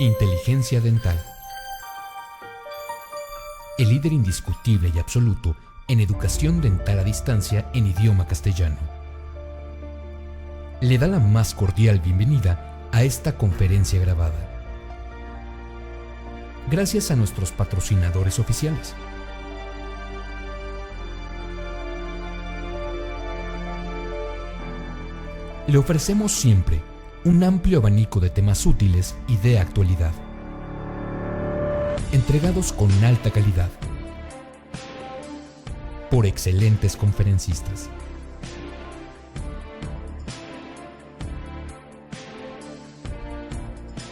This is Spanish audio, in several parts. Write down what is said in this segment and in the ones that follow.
Inteligencia dental. El líder indiscutible y absoluto en educación dental a distancia en idioma castellano. Le da la más cordial bienvenida a esta conferencia grabada. Gracias a nuestros patrocinadores oficiales. Le ofrecemos siempre un amplio abanico de temas útiles y de actualidad, entregados con alta calidad, por excelentes conferencistas.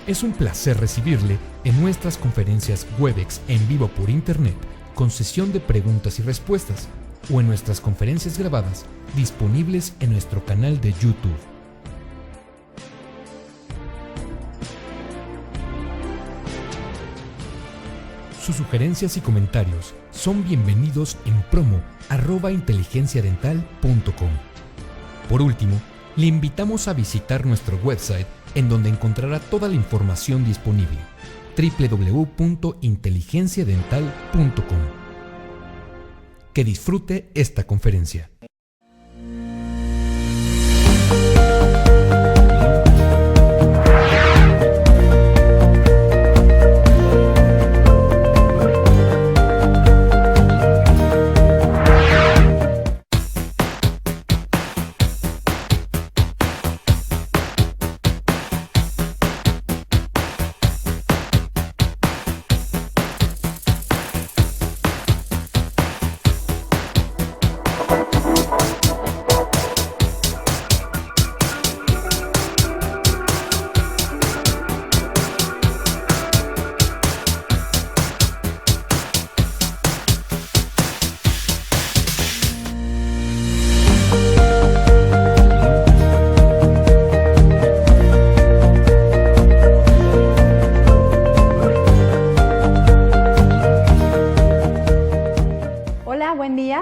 Es un placer recibirle en nuestras conferencias Webex en vivo por Internet, con sesión de preguntas y respuestas, o en nuestras conferencias grabadas, disponibles en nuestro canal de YouTube. Sus sugerencias y comentarios son bienvenidos en promo@inteligenciadental.com. Por último, le invitamos a visitar nuestro website, en donde encontrará toda la información disponible: www.inteligenciadental.com. Que disfrute esta conferencia.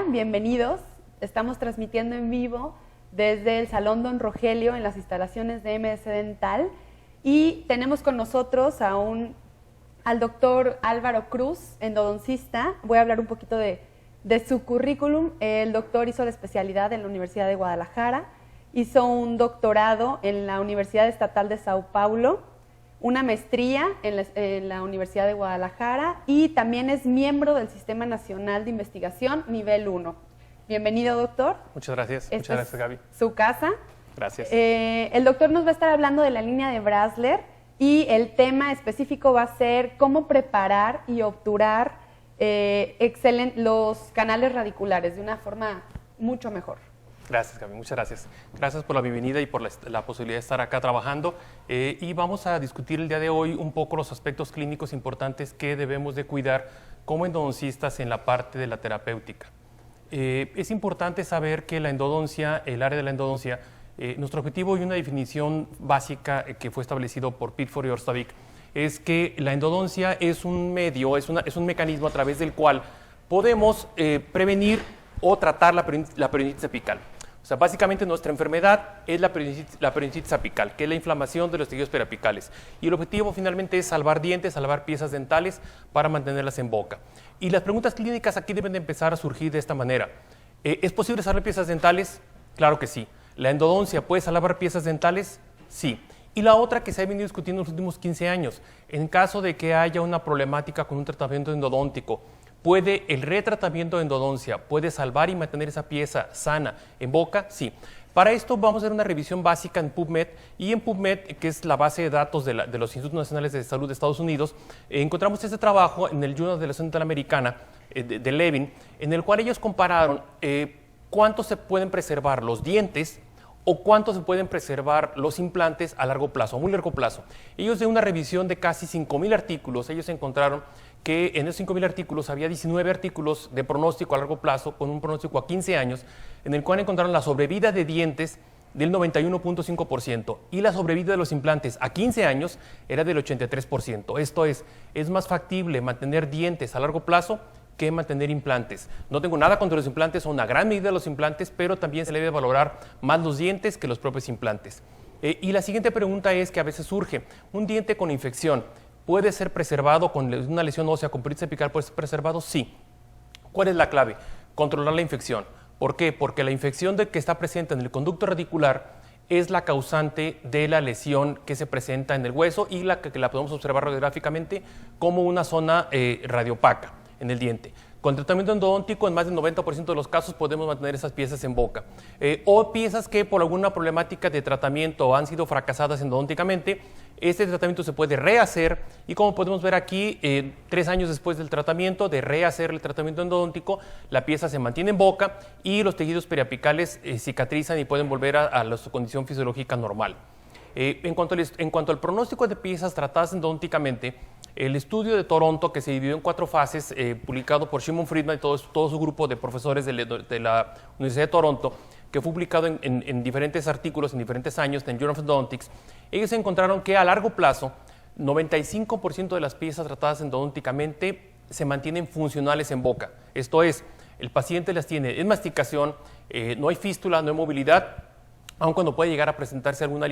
Bienvenidos, estamos transmitiendo en vivo desde el Salón Don Rogelio en las instalaciones de MS Dental y tenemos con nosotros al doctor Álvaro Cruz, endodoncista. Voy a hablar un poquito de su currículum. El doctor hizo la especialidad en la Universidad de Guadalajara, hizo un doctorado en la Universidad Estatal de Sao Paulo, una maestría en la Universidad de Guadalajara y también es miembro del Sistema Nacional de Investigación Nivel 1. Bienvenido, doctor. Muchas gracias. Muchas gracias, Gaby. Su casa. Gracias. El doctor nos va a estar hablando de la línea de Brasler y el tema específico va a ser cómo preparar y obturar los canales radiculares de una forma mucho mejor. Gracias, Gaby, muchas gracias. Gracias por la bienvenida y por la posibilidad de estar acá trabajando. Y vamos a discutir el día de hoy un poco los aspectos clínicos importantes que debemos de cuidar como endodoncistas en la parte de la terapéutica. Es importante saber que la endodoncia, el área de la endodoncia, nuestro objetivo y una definición básica que fue establecido por Pitford y Orstavik es que la endodoncia es un medio, es un mecanismo a través del cual podemos prevenir o tratar la peritonitis apical. O sea, básicamente nuestra enfermedad es la peritonitis apical, que es la inflamación de los tejidos periapicales. Y el objetivo finalmente es salvar dientes, salvar piezas dentales para mantenerlas en boca. Y las preguntas clínicas aquí deben de empezar a surgir de esta manera. ¿Es posible salvar piezas dentales? Claro que sí. ¿La endodoncia puede salvar piezas dentales? Sí. Y la otra que se ha venido discutiendo en los últimos 15 años, en caso de que haya una problemática con un tratamiento endodóntico, ¿puede el retratamiento de endodoncia puede salvar y mantener esa pieza sana en boca? Sí. Para esto vamos a hacer una revisión básica en PubMed, y en PubMed, que es la base de datos de los Institutos Nacionales de Salud de Estados Unidos, encontramos este trabajo en el Journal de la Salud Dental Americana de Levin, en el cual ellos compararon cuánto se pueden preservar los dientes o cuánto se pueden preservar los implantes a largo plazo, a muy largo plazo. Ellos, de una revisión de casi 5,000 artículos, ellos encontraron que en esos 5,000 artículos había 19 artículos de pronóstico a largo plazo, con un pronóstico a 15 años, en el cual encontraron la sobrevida de dientes del 91.5% y la sobrevida de los implantes a 15 años era del 83%. Esto es más factible mantener dientes a largo plazo que mantener implantes. No tengo nada contra los implantes, son una gran medida de los implantes, pero también se le debe valorar más los dientes que los propios implantes. Y la siguiente pregunta es que a veces surge, un diente con infección, ¿Puede ser preservado con una lesión ósea con peritis apical? ¿Puede ser preservado? Sí. ¿Cuál es la clave? Controlar la infección. ¿Por qué? Porque la infección que está presente en el conducto radicular es la causante de la lesión que se presenta en el hueso y que la podemos observar radiográficamente como una zona radiopaca en el diente. Con tratamiento endodóntico, en más del 90% de los casos podemos mantener esas piezas en boca. O piezas que por alguna problemática de tratamiento han sido fracasadas endodónticamente, este tratamiento se puede rehacer y como podemos ver aquí, 3 años después del tratamiento, de rehacer el tratamiento endodóntico, la pieza se mantiene en boca y los tejidos periapicales cicatrizan y pueden volver a su condición fisiológica normal. En cuanto al pronóstico de piezas tratadas endodónticamente, el estudio de Toronto, que se dividió en 4 fases, publicado por Shimon Friedman y todo su grupo de profesores de la Universidad de Toronto, que fue publicado en diferentes artículos, en diferentes años, en Journal of Endodontics, ellos encontraron que a largo plazo, 95% de las piezas tratadas endodónticamente se mantienen funcionales en boca. Esto es, el paciente las tiene en masticación, no hay fístula, no hay movilidad, aun cuando puede llegar a presentarse alguna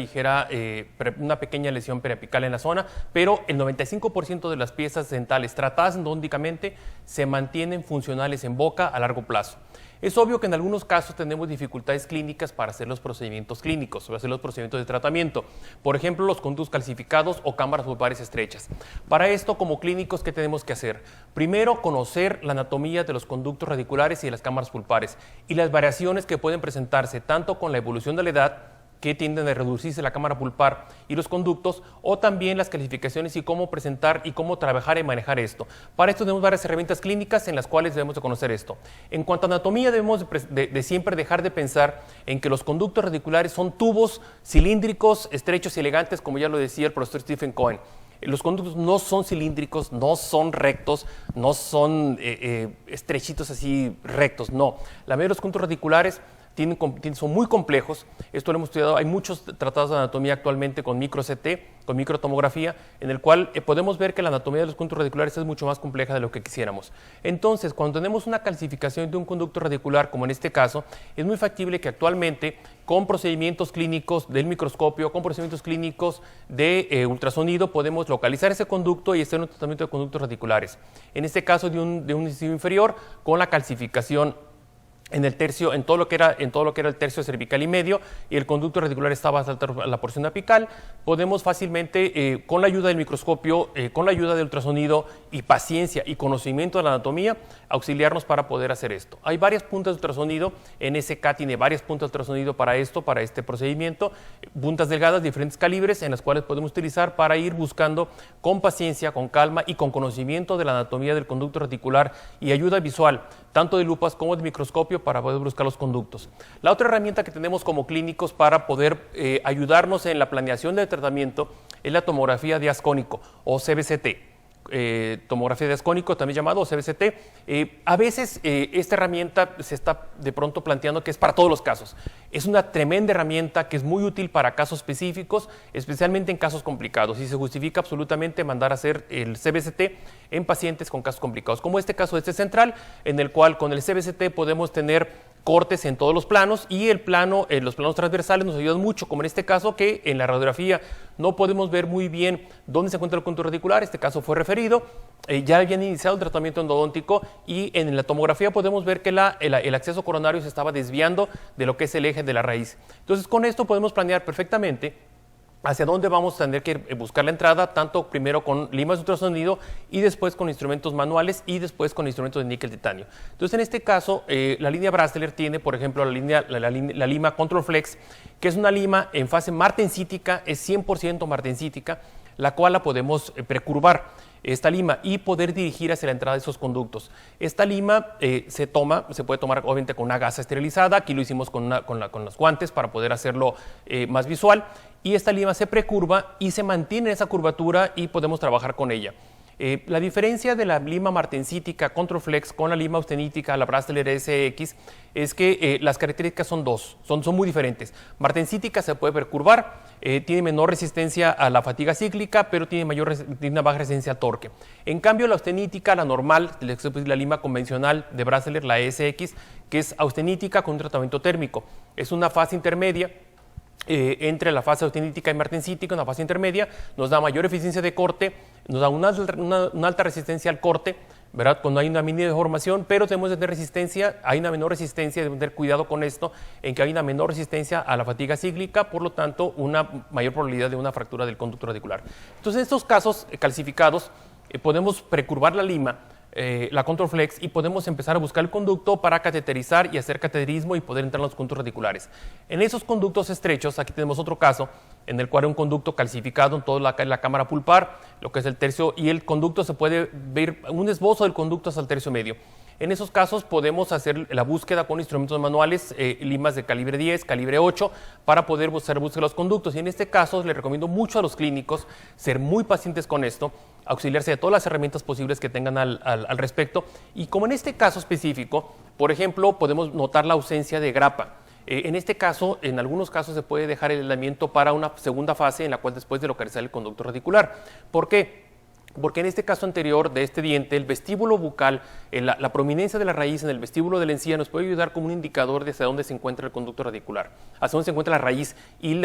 una pequeña lesión periapical en la zona, pero el 95% de las piezas dentales tratadas endodónticamente se mantienen funcionales en boca a largo plazo. Es obvio que en algunos casos tenemos dificultades clínicas para hacer los procedimientos clínicos, para hacer los procedimientos de tratamiento. Por ejemplo, los conductos calcificados o cámaras pulpares estrechas. Para esto, como clínicos, ¿qué tenemos que hacer? Primero, conocer la anatomía de los conductos radiculares y de las cámaras pulpares y las variaciones que pueden presentarse tanto con la evolución de la edad, que tienden a reducirse la cámara pulpar y los conductos, o también las calificaciones y cómo presentar y cómo trabajar y manejar esto. Para esto tenemos varias herramientas clínicas en las cuales debemos de conocer esto. En cuanto a anatomía, debemos de siempre dejar de pensar en que los conductos radiculares son tubos cilíndricos, estrechos y elegantes, como ya lo decía el profesor Stephen Cohen. Los conductos no son cilíndricos, no son rectos, no son estrechitos así rectos, no. La mayoría de los conductos radiculares son muy complejos. Esto lo hemos estudiado, hay muchos tratados de anatomía actualmente con micro-CT, con microtomografía, en el cual podemos ver que la anatomía de los conductos radiculares es mucho más compleja de lo que quisiéramos. Entonces, cuando tenemos una calcificación de un conducto radicular, como en este caso, es muy factible que actualmente, con procedimientos clínicos del microscopio, con procedimientos clínicos de ultrasonido, podemos localizar ese conducto y hacer un tratamiento de conductos radiculares. En este caso, de un incisivo inferior, con la calcificación en todo lo que era el tercio cervical y medio, y el conducto radicular estaba hasta la porción apical, podemos fácilmente, con la ayuda del microscopio, con la ayuda del ultrasonido y paciencia y conocimiento de la anatomía, auxiliarnos para poder hacer esto. Hay varias puntas de ultrasonido, NSK tiene varias puntas de ultrasonido para este procedimiento, puntas delgadas de diferentes calibres, en las cuales podemos utilizar para ir buscando con paciencia, con calma y con conocimiento de la anatomía del conducto radicular y ayuda visual, tanto de lupas como de microscopio, para poder buscar los conductos. La otra herramienta que tenemos como clínicos para poder ayudarnos en la planeación del tratamiento es la tomografía de ascónico o CBCT. Tomografía de ascónico, también llamado CBCT. A veces esta herramienta se está de pronto planteando que es para todos los casos. Es una tremenda herramienta que es muy útil para casos específicos, especialmente en casos complicados, y se justifica absolutamente mandar a hacer el CBCT en pacientes con casos complicados, como este caso central, en el cual con el CBCT podemos tener cortes en todos los planos, y los planos transversales nos ayudan mucho, como en este caso, que en la radiografía no podemos ver muy bien dónde se encuentra el conducto radicular. Este caso fue referido, ya habían iniciado el tratamiento endodóntico, y en la tomografía podemos ver que el acceso coronario se estaba desviando de lo que es el eje de la raíz. Entonces, con esto podemos planear perfectamente hacia dónde vamos a tener que buscar la entrada, tanto primero con limas de ultrasonido y después con instrumentos manuales y después con instrumentos de níquel titanio. Entonces, en este caso, la línea Brasseler tiene, por ejemplo, la lima Control Flex, que es una lima en fase martensítica, es 100% martensítica, la cual la podemos precurvar, esta lima, y poder dirigir hacia la entrada de esos conductos. Esta lima se puede tomar obviamente con una gasa esterilizada. Aquí lo hicimos con los guantes para poder hacerlo más visual, y esta lima se precurva y se mantiene esa curvatura y podemos trabajar con ella. La diferencia de la lima martensítica Control Flex con la lima austenítica, la Brasseler SX, es que las características son son muy diferentes. Martensítica se puede precurvar, tiene menor resistencia a la fatiga cíclica, pero tiene una baja resistencia al torque. En cambio, la austenítica, la normal, la lima convencional de Brasseler, la SX, que es austenítica con un tratamiento térmico, es una fase intermedia entre la fase osteonítica y martensítica, una fase intermedia, nos da mayor eficiencia de corte, nos da una alta resistencia al corte, ¿verdad? Cuando hay una mini deformación, pero tenemos que tener resistencia, hay una menor resistencia, debemos tener cuidado con esto, en que hay una menor resistencia a la fatiga cíclica, por lo tanto, una mayor probabilidad de una fractura del conducto radicular. Entonces, en estos casos calcificados, podemos precurvar la lima, la control flex, y podemos empezar a buscar el conducto para cateterizar y hacer cateterismo y poder entrar en los conductos radiculares. En esos conductos estrechos, aquí tenemos otro caso en el cual hay un conducto calcificado en toda la cámara pulpar, lo que es el tercio, y el conducto se puede ver un esbozo del conducto hasta el tercio medio. En esos casos podemos hacer la búsqueda con instrumentos manuales, limas de calibre 10, calibre 8, para poder hacer búsqueda de los conductos. Y en este caso les recomiendo mucho a los clínicos ser muy pacientes con esto, auxiliarse de todas las herramientas posibles que tengan al respecto. Y como en este caso específico, por ejemplo, podemos notar la ausencia de grapa. En este caso, en algunos casos se puede dejar el aislamiento para una segunda fase en la cual después de localizar el conducto radicular. ¿Por qué? Porque en este caso anterior de este diente, el vestíbulo bucal, la prominencia de la raíz en el vestíbulo de la encía nos puede ayudar como un indicador de hacia dónde se encuentra el conducto radicular, hacia dónde se encuentra la raíz y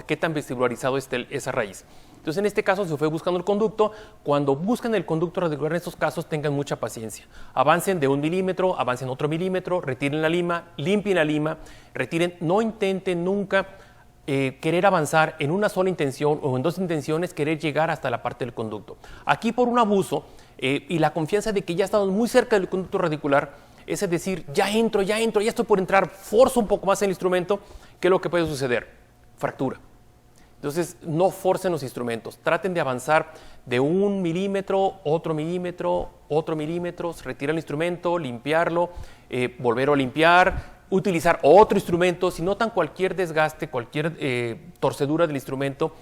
qué tan vestibularizado está esa raíz. Entonces, en este caso se fue buscando el conducto. Cuando buscan el conducto radicular en estos casos, tengan mucha paciencia. Avancen de 1 milímetro, avancen otro milímetro, retiren la lima, limpien la lima, retiren, no intenten nunca querer avanzar en una sola intención o en dos intenciones, querer llegar hasta la parte del conducto. Aquí por un abuso y la confianza de que ya estamos muy cerca del conducto radicular, es decir, ya entro, ya estoy por entrar, forzo un poco más el instrumento, ¿qué es lo que puede suceder? Fractura. Entonces, no forcen los instrumentos, traten de avanzar de 1 milímetro, otro milímetro, retirar el instrumento, limpiarlo, volver a limpiar, utilizar otro instrumento. Si notan cualquier desgaste, cualquier torcedura del instrumento,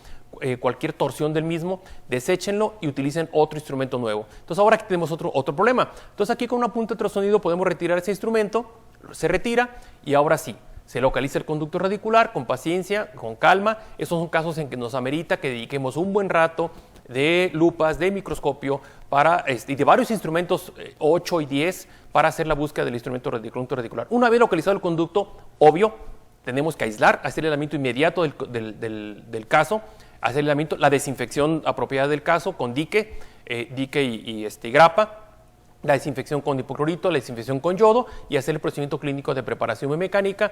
cualquier torsión del mismo, deséchenlo y utilicen otro instrumento nuevo. Entonces ahora aquí tenemos otro problema. Entonces aquí con una punta de ultrasonido podemos retirar ese instrumento, se retira y ahora sí, se localiza el conducto radicular con paciencia, con calma. Esos son casos en que nos amerita que dediquemos un buen rato de lupas, de microscopio y de varios instrumentos 8 y 10 para hacer la búsqueda del instrumento radicular. Una vez localizado el conducto, obvio, tenemos que aislar, hacer el aislamiento inmediato del caso, hacer el aislamiento, la desinfección apropiada del caso con dique y grapa, la desinfección con hipoclorito, la desinfección con yodo y hacer el procedimiento clínico de preparación biomecánica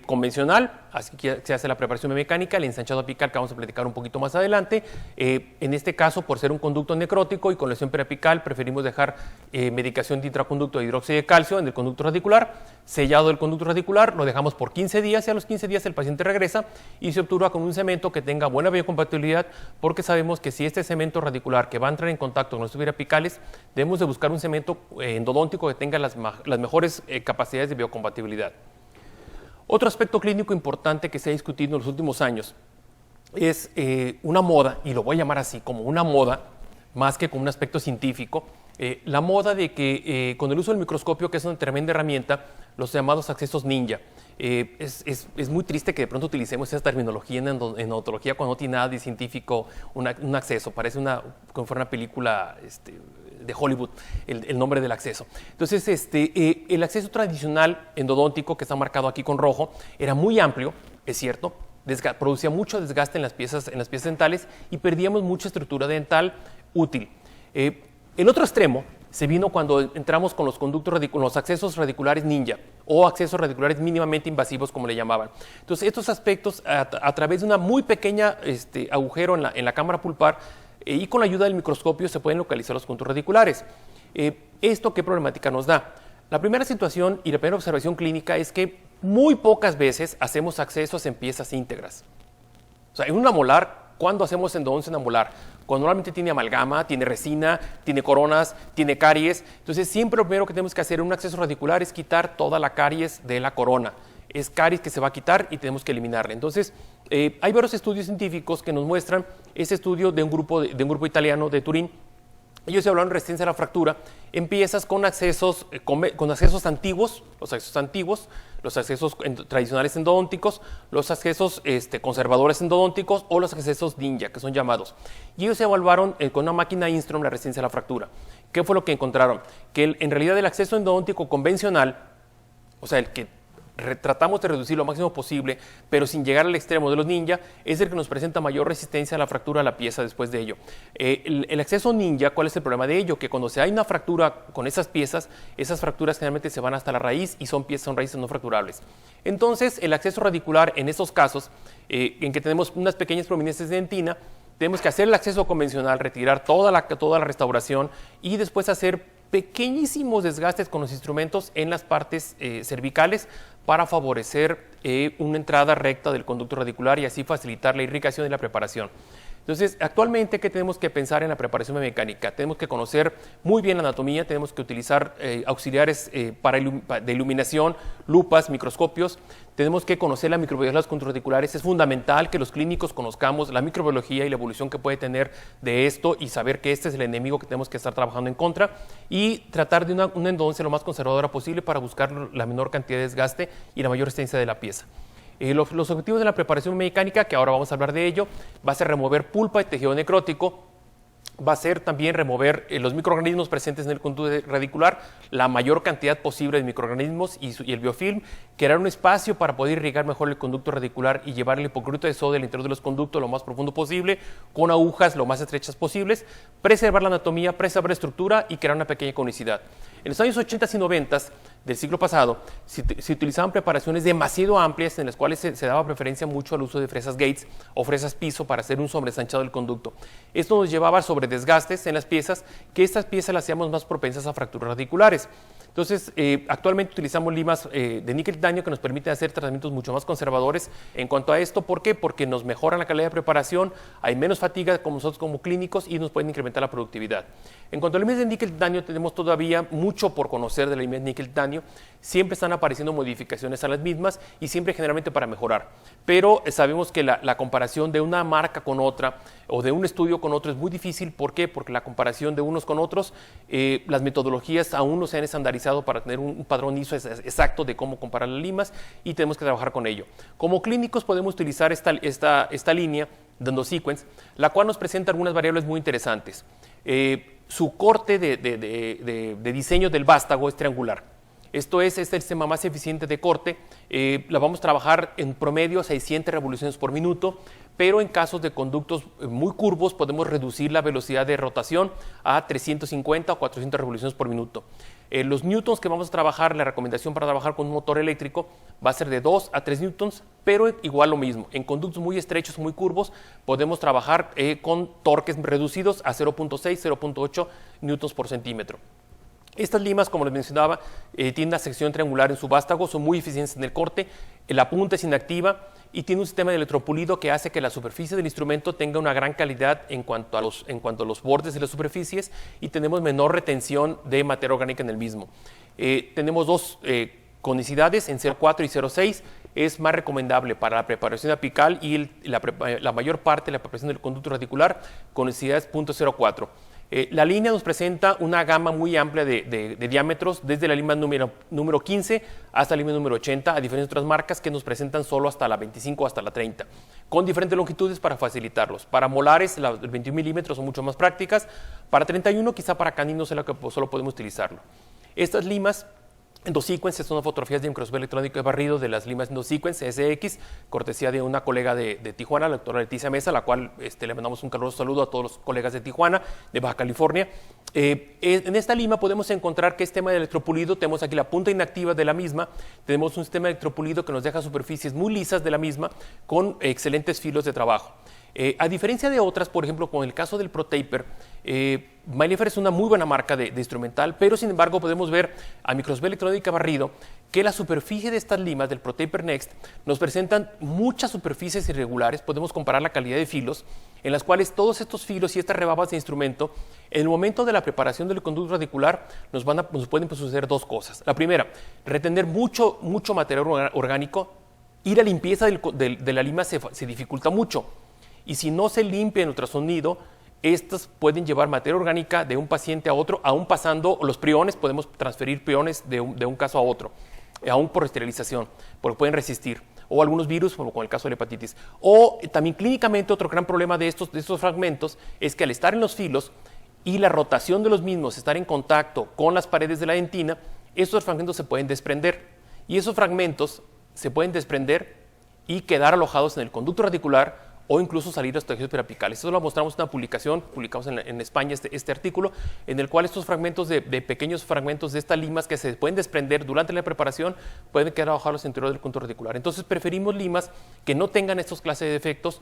convencional. Así que se hace la preparación biomecánica, el ensanchado apical que vamos a platicar un poquito más adelante. En este caso, por ser un conducto necrótico y con lesión periapical, preferimos dejar medicación de intraconducto de hidróxido de calcio en el conducto radicular. Sellado del conducto radicular, lo dejamos por 15 días y a los 15 días el paciente regresa y se obtura con un cemento que tenga buena biocompatibilidad, porque sabemos que si este cemento radicular que va a entrar en contacto con los periapicales, debemos de buscar un cemento endodóntico que tenga las mejores capacidades de biocompatibilidad. Otro aspecto clínico importante que se ha discutido en los últimos años es una moda, y lo voy a llamar así, como una moda, más que como un aspecto científico, la moda de que con el uso del microscopio, que es una tremenda herramienta, los llamados accesos ninja. Es muy triste que de pronto utilicemos esa terminología en odontología cuando no tiene nada de científico un acceso, parece como fuera una película de Hollywood, el nombre del acceso. Entonces, el acceso tradicional endodóntico, que está marcado aquí con rojo, era muy amplio, es cierto, producía mucho desgaste en las piezas dentales y perdíamos mucha estructura dental útil. El otro extremo se vino cuando entramos con los accesos radiculares ninja o accesos radiculares mínimamente invasivos, como le llamaban. Entonces, estos aspectos, a través de una muy pequeña agujero en la cámara pulpar y con la ayuda del microscopio, se pueden localizar los conductos radiculares. ¿Esto qué problemática nos da? La primera situación y la primera observación clínica es que muy pocas veces hacemos accesos en piezas íntegras. O sea, en una molar, ¿cuándo hacemos endodoncia en una molar? Cuando normalmente tiene amalgama, tiene resina, tiene coronas, tiene caries. Entonces, siempre lo primero que tenemos que hacer en un acceso radicular es quitar toda la caries de la corona. Es caries que se va a quitar y tenemos que eliminarla. Entonces, hay varios estudios científicos que nos muestran ese estudio de un grupo italiano de Turín. Ellos se hablaron de resistencia a la fractura en piezas con accesos antiguos, los accesos tradicionales endodónticos, los accesos conservadores endodónticos o los accesos ninja, que son llamados. Y ellos se evaluaron con una máquina Instrom la resistencia a la fractura. ¿Qué fue lo que encontraron? Que en realidad el acceso endodóntico convencional, o sea, el que tratamos de reducir lo máximo posible, pero sin llegar al extremo de los ninja, es el que nos presenta mayor resistencia a la fractura de la pieza después de ello. El acceso ninja, ¿cuál es el problema de ello? Que cuando se hay una fractura con esas piezas, esas fracturas generalmente se van hasta la raíz y son raíces no fracturables. Entonces, el acceso radicular en estos casos, en que tenemos unas pequeñas prominencias de dentina, tenemos que hacer el acceso convencional, retirar toda la restauración y después hacer pequeñísimos desgastes con los instrumentos en las partes cervicales para favorecer una entrada recta del conducto radicular y así facilitar la irrigación y la preparación. Entonces, actualmente, ¿qué tenemos que pensar en la preparación mecánica? Tenemos que conocer muy bien la anatomía, tenemos que utilizar auxiliares de iluminación, lupas, microscopios, tenemos que conocer la microbiología de los conductos radiculares. Es fundamental que los clínicos conozcamos la microbiología y la evolución que puede tener de esto y saber que este es el enemigo que tenemos que estar trabajando en contra y tratar de una endodoncia lo más conservadora posible para buscar la menor cantidad de desgaste y la mayor resistencia de la pieza. Los objetivos de la preparación mecánica, que ahora vamos a hablar de ello, va a ser remover pulpa y tejido necrótico, va a ser también remover los microorganismos presentes en el conducto radicular, la mayor cantidad posible de microorganismos y el biofilm, crear un espacio para poder irrigar mejor el conducto radicular y llevar el hipoclorito de sodio al interior de los conductos lo más profundo posible, con agujas lo más estrechas posibles, preservar la anatomía, preservar la estructura y crear una pequeña conicidad. En los años 80 y 90 del siglo pasado se utilizaban preparaciones demasiado amplias en las cuales se daba preferencia mucho al uso de fresas Gates o fresas piso para hacer un sobresanchado del conducto. Esto nos llevaba sobre desgastes en las piezas, que estas piezas las hacíamos más propensas a fracturas radiculares. Entonces, actualmente utilizamos limas de níquel titanio que nos permiten hacer tratamientos mucho más conservadores en cuanto a esto. ¿Por qué? Porque nos mejoran la calidad de preparación, hay menos fatiga como nosotros como clínicos y nos pueden incrementar la productividad. En cuanto a limas de níquel titanio, tenemos todavía mucho por conocer de la lima de níquel titanio. Siempre están apareciendo modificaciones a las mismas y siempre generalmente para mejorar. Pero sabemos que la comparación de una marca con otra o de un estudio con otro es muy difícil. ¿Por qué? Porque la comparación de unos con otros, las metodologías aún no se han estandarizado para tener un padrón ISO exacto de cómo comparar las limas y tenemos que trabajar con ello. Como clínicos podemos utilizar esta línea de EndoSequence, la cual nos presenta algunas variables muy interesantes. Su corte de diseño del vástago es triangular. Esto es el sistema más eficiente de corte. La vamos a trabajar en promedio 600 revoluciones por minuto, pero en casos de conductos muy curvos podemos reducir la velocidad de rotación a 350 o 400 revoluciones por minuto. Los newtons que vamos a trabajar, la recomendación para trabajar con un motor eléctrico va a ser de 2 a 3 newtons, pero igual lo mismo. En conductos muy estrechos, muy curvos, podemos trabajar con torques reducidos a 0.6, 0.8 newtons por centímetro. Estas limas, como les mencionaba, tienen una sección triangular en su vástago, son muy eficientes en el corte, la punta es inactiva y tiene un sistema de electropulido que hace que la superficie del instrumento tenga una gran calidad en cuanto a los bordes de las superficies y tenemos menor retención de materia orgánica en el mismo. Tenemos dos conicidades en 0.4 y 0.6, es más recomendable para la preparación apical y la mayor parte de la preparación del conducto radicular, conicidades 0.04. La línea nos presenta una gama muy amplia de diámetros, desde la lima número 15 hasta la lima número 80, a diferentes otras marcas que nos presentan solo hasta la 25 o hasta la 30, con diferentes longitudes para facilitarlos. Para molares, las 21 milímetros son mucho más prácticas, para 31 quizá para caninos es la que solo podemos utilizarlo. Estas limas EndoSequence son fotografías de microscopio electrónico de barrido de las limas EndoSequence SX, cortesía de una colega de Tijuana, la doctora Leticia Mesa, a la cual le mandamos un caluroso saludo a todos los colegas de Tijuana, de Baja California. En esta lima podemos encontrar que este sistema de electropulido, tenemos aquí la punta inactiva de la misma, tenemos un sistema de electropulido que nos deja superficies muy lisas de la misma, con excelentes filos de trabajo. A diferencia de otras, por ejemplo, con el caso del ProTaper, Mailifer es una muy buena marca de instrumental, pero sin embargo podemos ver a microscopio electrónica barrido que la superficie de estas limas del ProTaper Next nos presentan muchas superficies irregulares. Podemos comparar la calidad de filos, en las cuales todos estos filos y estas rebabas de instrumento, en el momento de la preparación del conducto radicular, nos pueden suceder dos cosas. La primera, retener mucho material orgánico y la limpieza de la lima se dificulta mucho. Y si no se limpia en ultrasonido, estas pueden llevar materia orgánica de un paciente a otro, aún pasando los priones, podemos transferir priones de un caso a otro, aún por esterilización, porque pueden resistir, o algunos virus, como con el caso de la hepatitis. O también clínicamente otro gran problema de estos fragmentos es que al estar en los filos y la rotación de los mismos, estar en contacto con las paredes de la dentina, estos fragmentos se pueden desprender. y esos fragmentos se pueden desprender y quedar alojados en el conducto radicular o incluso salir a los tejidos periapicales. Esto lo mostramos en una publicación, publicamos en España este artículo, en el cual estos fragmentos de pequeños fragmentos de estas limas que se pueden desprender durante la preparación pueden quedar alojados en el interior del conducto radicular. Entonces preferimos limas que no tengan estos clases de defectos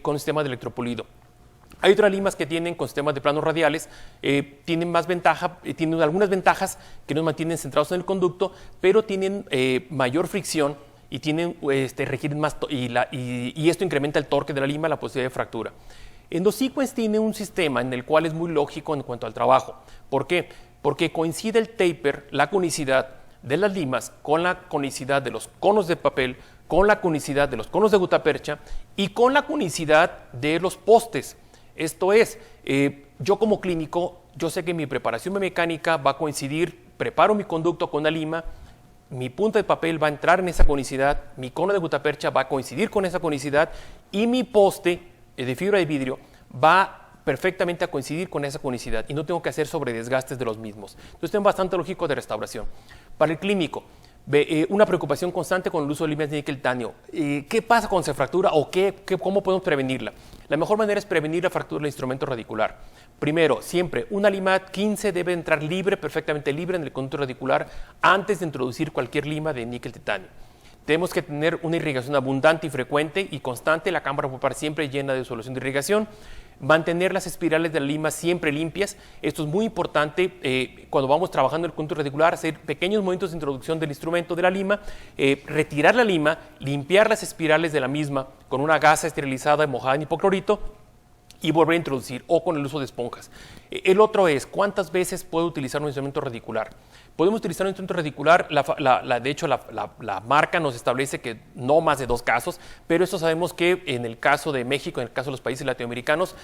con sistema de electropulido. Hay otras limas que tienen con sistemas de planos radiales, tienen más ventaja, tienen algunas ventajas que nos mantienen centrados en el conducto, pero tienen mayor fricción y requieren más y esto incrementa el torque de la lima, la posibilidad de fractura. EndoSequence tiene un sistema en el cual es muy lógico en cuanto al trabajo. ¿Por qué? Porque coincide el taper, la conicidad de las limas con la conicidad de los conos de papel, con la conicidad de los conos de gutapercha y con la conicidad de los postes. Esto es, yo como clínico, yo sé que mi preparación biomecánica va a coincidir, preparo mi conducto con la lima, mi punta de papel va a entrar en esa conicidad, mi cono de gutapercha va a coincidir con esa conicidad y mi poste de fibra de vidrio va perfectamente a coincidir con esa conicidad y no tengo que hacer sobredesgastes de los mismos. Entonces, es bastante lógico de restauración. Para el clínico, una preocupación constante con el uso de limas de níquel-titanio. ¿Qué pasa cuando se fractura o cómo podemos prevenirla? La mejor manera es prevenir la fractura del instrumento radicular. Primero, siempre, una lima 15 debe entrar perfectamente libre en el conducto radicular antes de introducir cualquier lima de níquel-titanio. Tenemos que tener una irrigación abundante y frecuente y constante, la cámara pulpar siempre llena de solución de irrigación. Mantener las espirales de la lima siempre limpias. Esto es muy importante cuando vamos trabajando en el conducto radicular, hacer pequeños movimientos de introducción del instrumento de la lima, retirar la lima, limpiar las espirales de la misma con una gasa esterilizada mojada en hipoclorito y volver a introducir, o con el uso de esponjas. El otro es, ¿cuántas veces puedo utilizar un instrumento radicular? Podemos utilizar un instrumento radicular, de hecho la marca nos establece que no más de 2 casos, pero esto sabemos que en el caso de México, en el caso de los países latinoamericanos,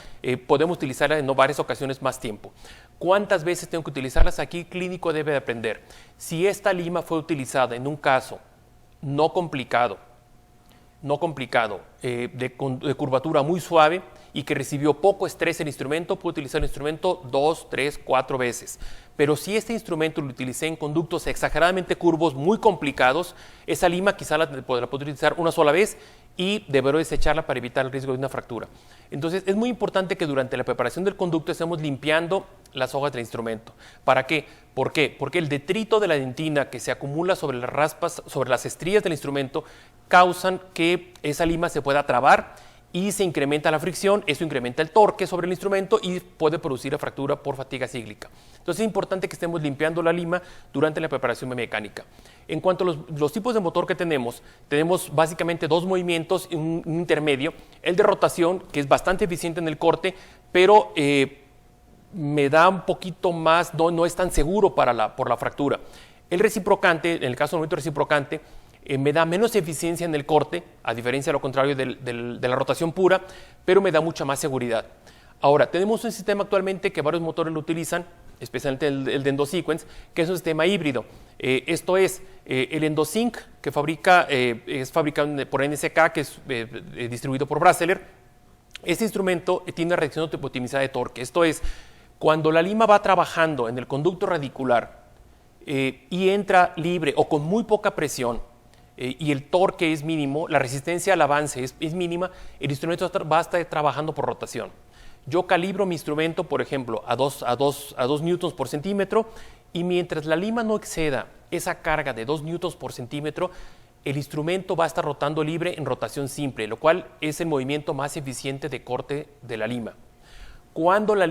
podemos utilizarla en varias ocasiones más tiempo. ¿Cuántas veces tengo que utilizarlas? Aquí el clínico debe de aprender. Si esta lima fue utilizada en un caso no complicado, de curvatura muy suave y que recibió poco estrés el instrumento, puedo utilizar el instrumento 2, 3, 4 veces. Pero si este instrumento lo utilicé en conductos exageradamente curvos, muy complicados, esa lima quizá la puedo utilizar una sola vez y deberé desecharla para evitar el riesgo de una fractura. Entonces es muy importante que durante la preparación del conducto estemos limpiando las hojas del instrumento. ¿Para qué? ¿Por qué? Porque el detrito de la dentina que se acumula sobre las raspas, sobre las estrías del instrumento, causan que esa lima se pueda trabar y se incrementa la fricción, eso incrementa el torque sobre el instrumento y puede producir la fractura por fatiga cíclica. Entonces es importante que estemos limpiando la lima durante la preparación mecánica. En cuanto a los tipos de motor que tenemos básicamente 2 movimientos y un intermedio. El de rotación, que es bastante eficiente en el corte, pero me da un poquito más, no es tan seguro por la fractura. El reciprocante, en el caso del movimiento reciprocante, me da menos eficiencia en el corte, a diferencia de lo contrario de la rotación pura, pero me da mucha más seguridad. Ahora, tenemos un sistema actualmente que varios motores lo utilizan, especialmente el de EndoSequence, que es un sistema híbrido. Esto es el EndoSync, que es fabricado por NSK, que es distribuido por Brasseler. Este instrumento tiene una reacción optimizada de torque. Esto es, cuando la lima va trabajando en el conducto radicular y entra libre o con muy poca presión, y el torque es mínimo, la resistencia al avance es mínima, el instrumento va a estar trabajando por rotación. Yo calibro mi instrumento, por ejemplo, a 2 newtons por centímetro, y mientras la lima no exceda esa carga de 2 newtons por centímetro, el instrumento va a estar rotando libre en rotación simple, lo cual es el movimiento más eficiente de corte de la lima. Cuando el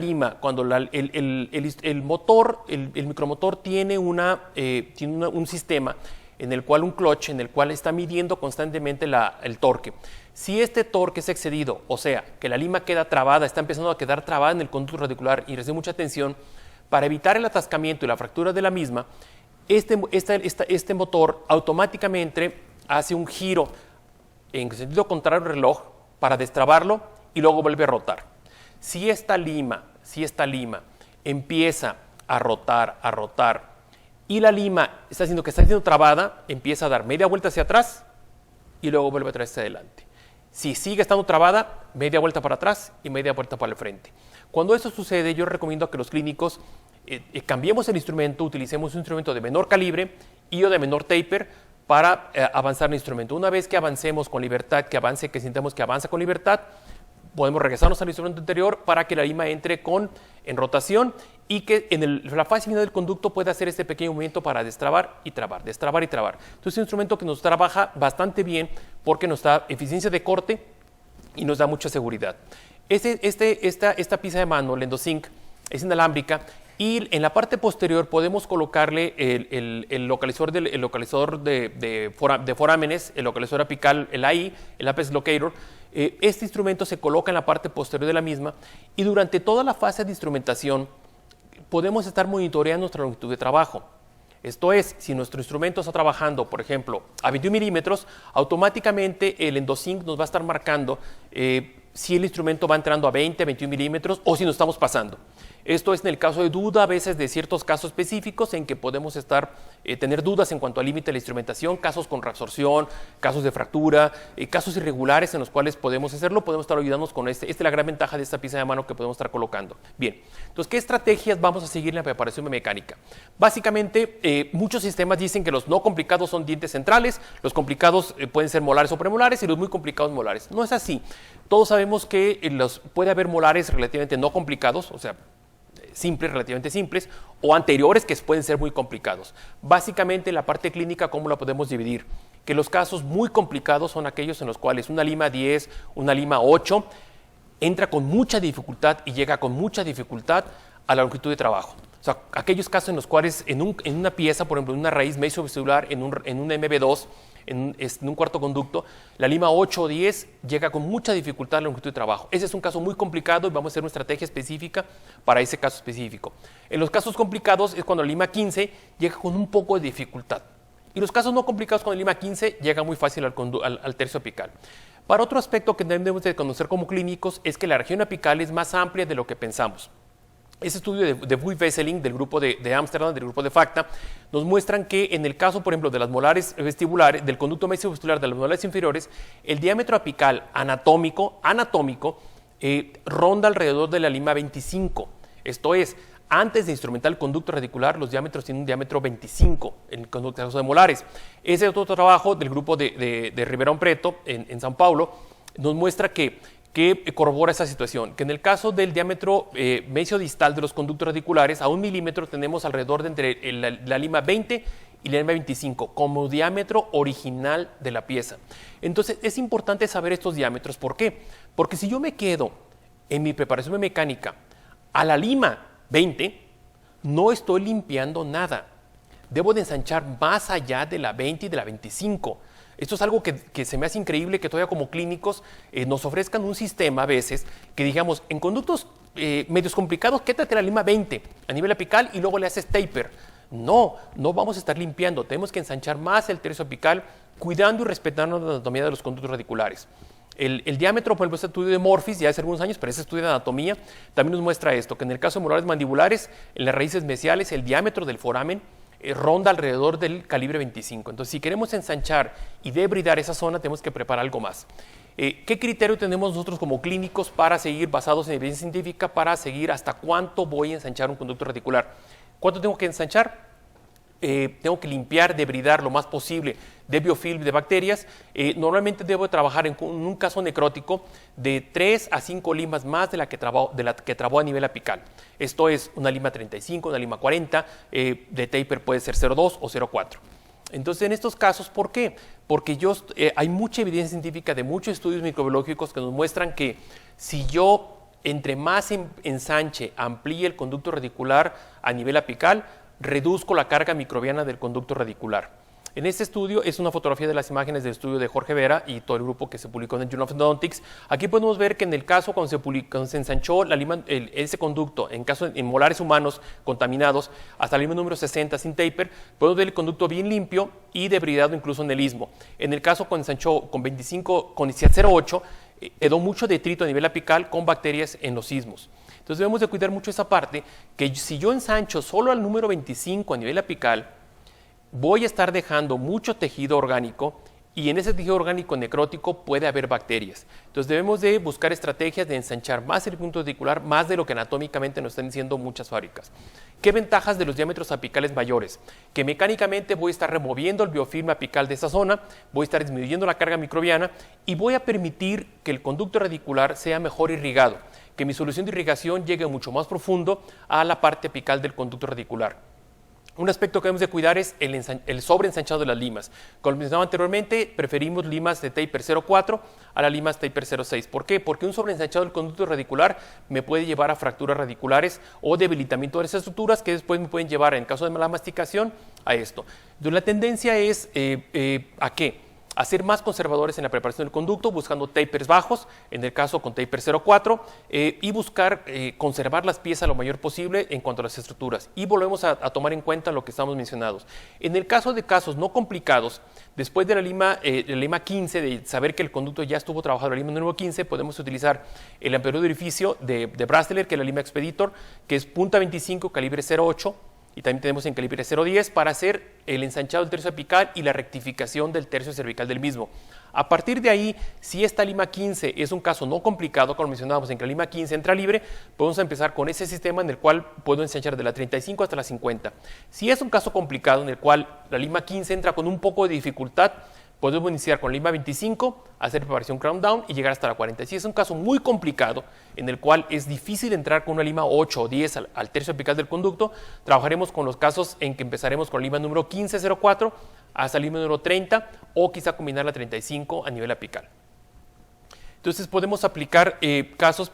micromotor tiene un sistema en el cual un clutch, en el cual está midiendo constantemente el torque. Si este torque es excedido, o sea, que la lima queda trabada, está empezando a quedar trabada en el conducto radicular y recibe mucha tensión, para evitar el atascamiento y la fractura de la misma, este motor automáticamente hace un giro en sentido contrario al reloj para destrabarlo y luego vuelve a rotar. Si esta lima empieza a rotar, y la lima está siendo trabada, empieza a dar media vuelta hacia atrás y luego vuelve a traer hacia adelante. Si sigue estando trabada, media vuelta para atrás y media vuelta para el frente. Cuando eso sucede, yo recomiendo que los clínicos cambiemos el instrumento, utilicemos un instrumento de menor calibre y o de menor taper para avanzar el instrumento. Una vez que avancemos con libertad, que sintamos que avanza con libertad, podemos regresarnos al instrumento anterior para que la lima entre en rotación y que en la fase final del conducto pueda hacer este pequeño movimiento para destrabar y trabar, destrabar y trabar. Entonces es un instrumento que nos trabaja bastante bien porque nos da eficiencia de corte y nos da mucha seguridad. Esta pieza de mano, el EndoSync, es inalámbrica y en la parte posterior podemos colocarle el localizador de forámenes, el localizador apical, el AI, el Apex Locator. Este instrumento se coloca en la parte posterior de la misma y durante toda la fase de instrumentación podemos estar monitoreando nuestra longitud de trabajo. Esto es, si nuestro instrumento está trabajando, por ejemplo, a 21 milímetros, automáticamente el EndoSync nos va a estar marcando si el instrumento va entrando a 20, 21 milímetros o si nos estamos pasando. Esto es en el caso de duda, a veces de ciertos casos específicos en que podemos tener dudas en cuanto al límite de la instrumentación, casos con reabsorción, casos de fractura, casos irregulares en los cuales podemos hacerlo, podemos estar ayudándonos con Esta es la gran ventaja de esta pieza de mano que podemos estar colocando. Bien, entonces, ¿qué estrategias vamos a seguir en la preparación biomecánica? Básicamente, muchos sistemas dicen que los no complicados son dientes centrales, los complicados pueden ser molares o premolares y los muy complicados molares. No es así. Todos sabemos que puede haber molares relativamente no complicados, o sea, relativamente simples, o anteriores que pueden ser muy complicados. Básicamente, la parte clínica, ¿cómo la podemos dividir? Que los casos muy complicados son aquellos en los cuales una lima 10, una lima 8, entra con mucha dificultad y llega con mucha dificultad a la longitud de trabajo. O sea, aquellos casos en los cuales en una pieza, por ejemplo, en una raíz mesiovestibular, en un MB2, en un cuarto conducto, la lima 8 o 10 llega con mucha dificultad a la longitud de trabajo. Ese es un caso muy complicado y vamos a hacer una estrategia específica para ese caso específico. En los casos complicados es cuando la lima 15 llega con un poco de dificultad. Y los casos no complicados con la lima 15 llega muy fácil al tercio apical. Para otro aspecto que debemos de conocer como clínicos es que la región apical es más amplia de lo que pensamos. Ese estudio de Wesseling del grupo de Ámsterdam, del grupo de FACTA, nos muestran que en el caso, por ejemplo, de las molares vestibulares, del conducto mesiovestibular de las molares inferiores, el diámetro apical anatómico ronda alrededor de la lima 25. Esto es, antes de instrumentar el conducto radicular, los diámetros tienen un diámetro 25 en el conducto de molares. Ese otro trabajo del grupo de Ribeirão Preto en São Paulo nos muestra que corrobora esa situación, que en el caso del diámetro mesiodistal de los conductos radiculares, a 1 milímetro tenemos alrededor de entre la lima 20 y la lima 25 como diámetro original de la pieza. Entonces es importante saber estos diámetros. ¿Por qué? Porque si yo me quedo en mi preparación mecánica a la lima 20, no estoy limpiando nada. Debo de ensanchar más allá de la 20 y de la 25. Esto es algo que se me hace increíble que todavía como clínicos nos ofrezcan un sistema a veces que digamos, en conductos medios complicados, quédate la lima 20 a nivel apical y luego le haces taper. No vamos a estar limpiando, tenemos que ensanchar más el tercio apical cuidando y respetando la anatomía de los conductos radiculares. El diámetro, por ejemplo, este estudio de Morphis, ya hace algunos años, pero ese estudio de anatomía también nos muestra esto, que en el caso de molares mandibulares, en las raíces mesiales, el diámetro del foramen ronda alrededor del calibre 25. Entonces, si queremos ensanchar y debridar esa zona, tenemos que preparar algo más. ¿Qué criterio tenemos nosotros como clínicos para seguir, basados en evidencia científica, para seguir hasta cuánto voy a ensanchar un conducto radicular? ¿Cuánto tengo que ensanchar? Tengo que limpiar, debridar lo más posible de biofilm, de bacterias. Normalmente debo trabajar en un caso necrótico de 3 a 5 limas más de la que trabó a nivel apical. Esto es una lima 35, una lima 40, de taper puede ser 0,2 o 0,4. Entonces, en estos casos, ¿por qué? Porque hay mucha evidencia científica de muchos estudios microbiológicos que nos muestran que si yo entre más ensanche, amplíe el conducto radicular a nivel apical, reduzco la carga microbiana del conducto radicular. En este estudio es una fotografía de las imágenes del estudio de Jorge Vera y todo el grupo que se publicó en el Journal of Endodontics. Aquí podemos ver que en el caso cuando se ensanchó ese conducto, en molares humanos contaminados, hasta la lima número 60 sin taper, podemos ver el conducto bien limpio y debridado incluso en el istmo. En el caso cuando ensanchó con 0,8, quedó mucho detrito a nivel apical con bacterias en los istmos. Entonces debemos de cuidar mucho esa parte, que si yo ensancho solo al número 25 a nivel apical, voy a estar dejando mucho tejido orgánico y en ese tejido orgánico necrótico puede haber bacterias. Entonces debemos de buscar estrategias de ensanchar más el punto radicular, más de lo que anatómicamente nos están diciendo muchas fábricas. ¿Qué ventajas de los diámetros apicales mayores? Que mecánicamente voy a estar removiendo el biofilm apical de esa zona, voy a estar disminuyendo la carga microbiana y voy a permitir que el conducto radicular sea mejor irrigado, que mi solución de irrigación llegue mucho más profundo a la parte apical del conducto radicular. Un aspecto que debemos de cuidar es el sobreensanchado de las limas. Como mencionaba anteriormente, preferimos limas de taper 0.4 a las limas taper 0.6. ¿Por qué? Porque un sobreensanchado del conducto radicular me puede llevar a fracturas radiculares o debilitamiento de las estructuras que después me pueden llevar, en caso de mala masticación, a esto. Entonces, la tendencia es ¿a qué? A ser más conservadores en la preparación del conducto, buscando tapers bajos, en el caso con taper 0.4, y buscar conservar las piezas lo mayor posible en cuanto a las estructuras. Y volvemos a tomar en cuenta lo que estamos mencionados. En el caso de casos no complicados, después de la lima 15, de saber que el conducto ya estuvo trabajado, la lima número 15, podemos utilizar el ampliador de orificio de Brasseler, que es la lima Expeditor, que es punta 25, calibre 0.8, y también tenemos en calibre 0.10 para hacer el ensanchado del tercio apical y la rectificación del tercio cervical del mismo. A partir de ahí, si esta lima 15 es un caso no complicado, como mencionábamos, en que la lima 15 entra libre, podemos empezar con ese sistema en el cual puedo ensanchar de la 35 hasta la 50. Si es un caso complicado en el cual la lima 15 entra con un poco de dificultad, podemos iniciar con lima 25, hacer preparación crown down y llegar hasta la 40. Si es un caso muy complicado en el cual es difícil entrar con una lima 8 o 10 al tercio apical del conducto, trabajaremos con los casos en que empezaremos con lima número 15-04 hasta lima número 30 o quizá combinar la 35 a nivel apical. Entonces podemos aplicar casos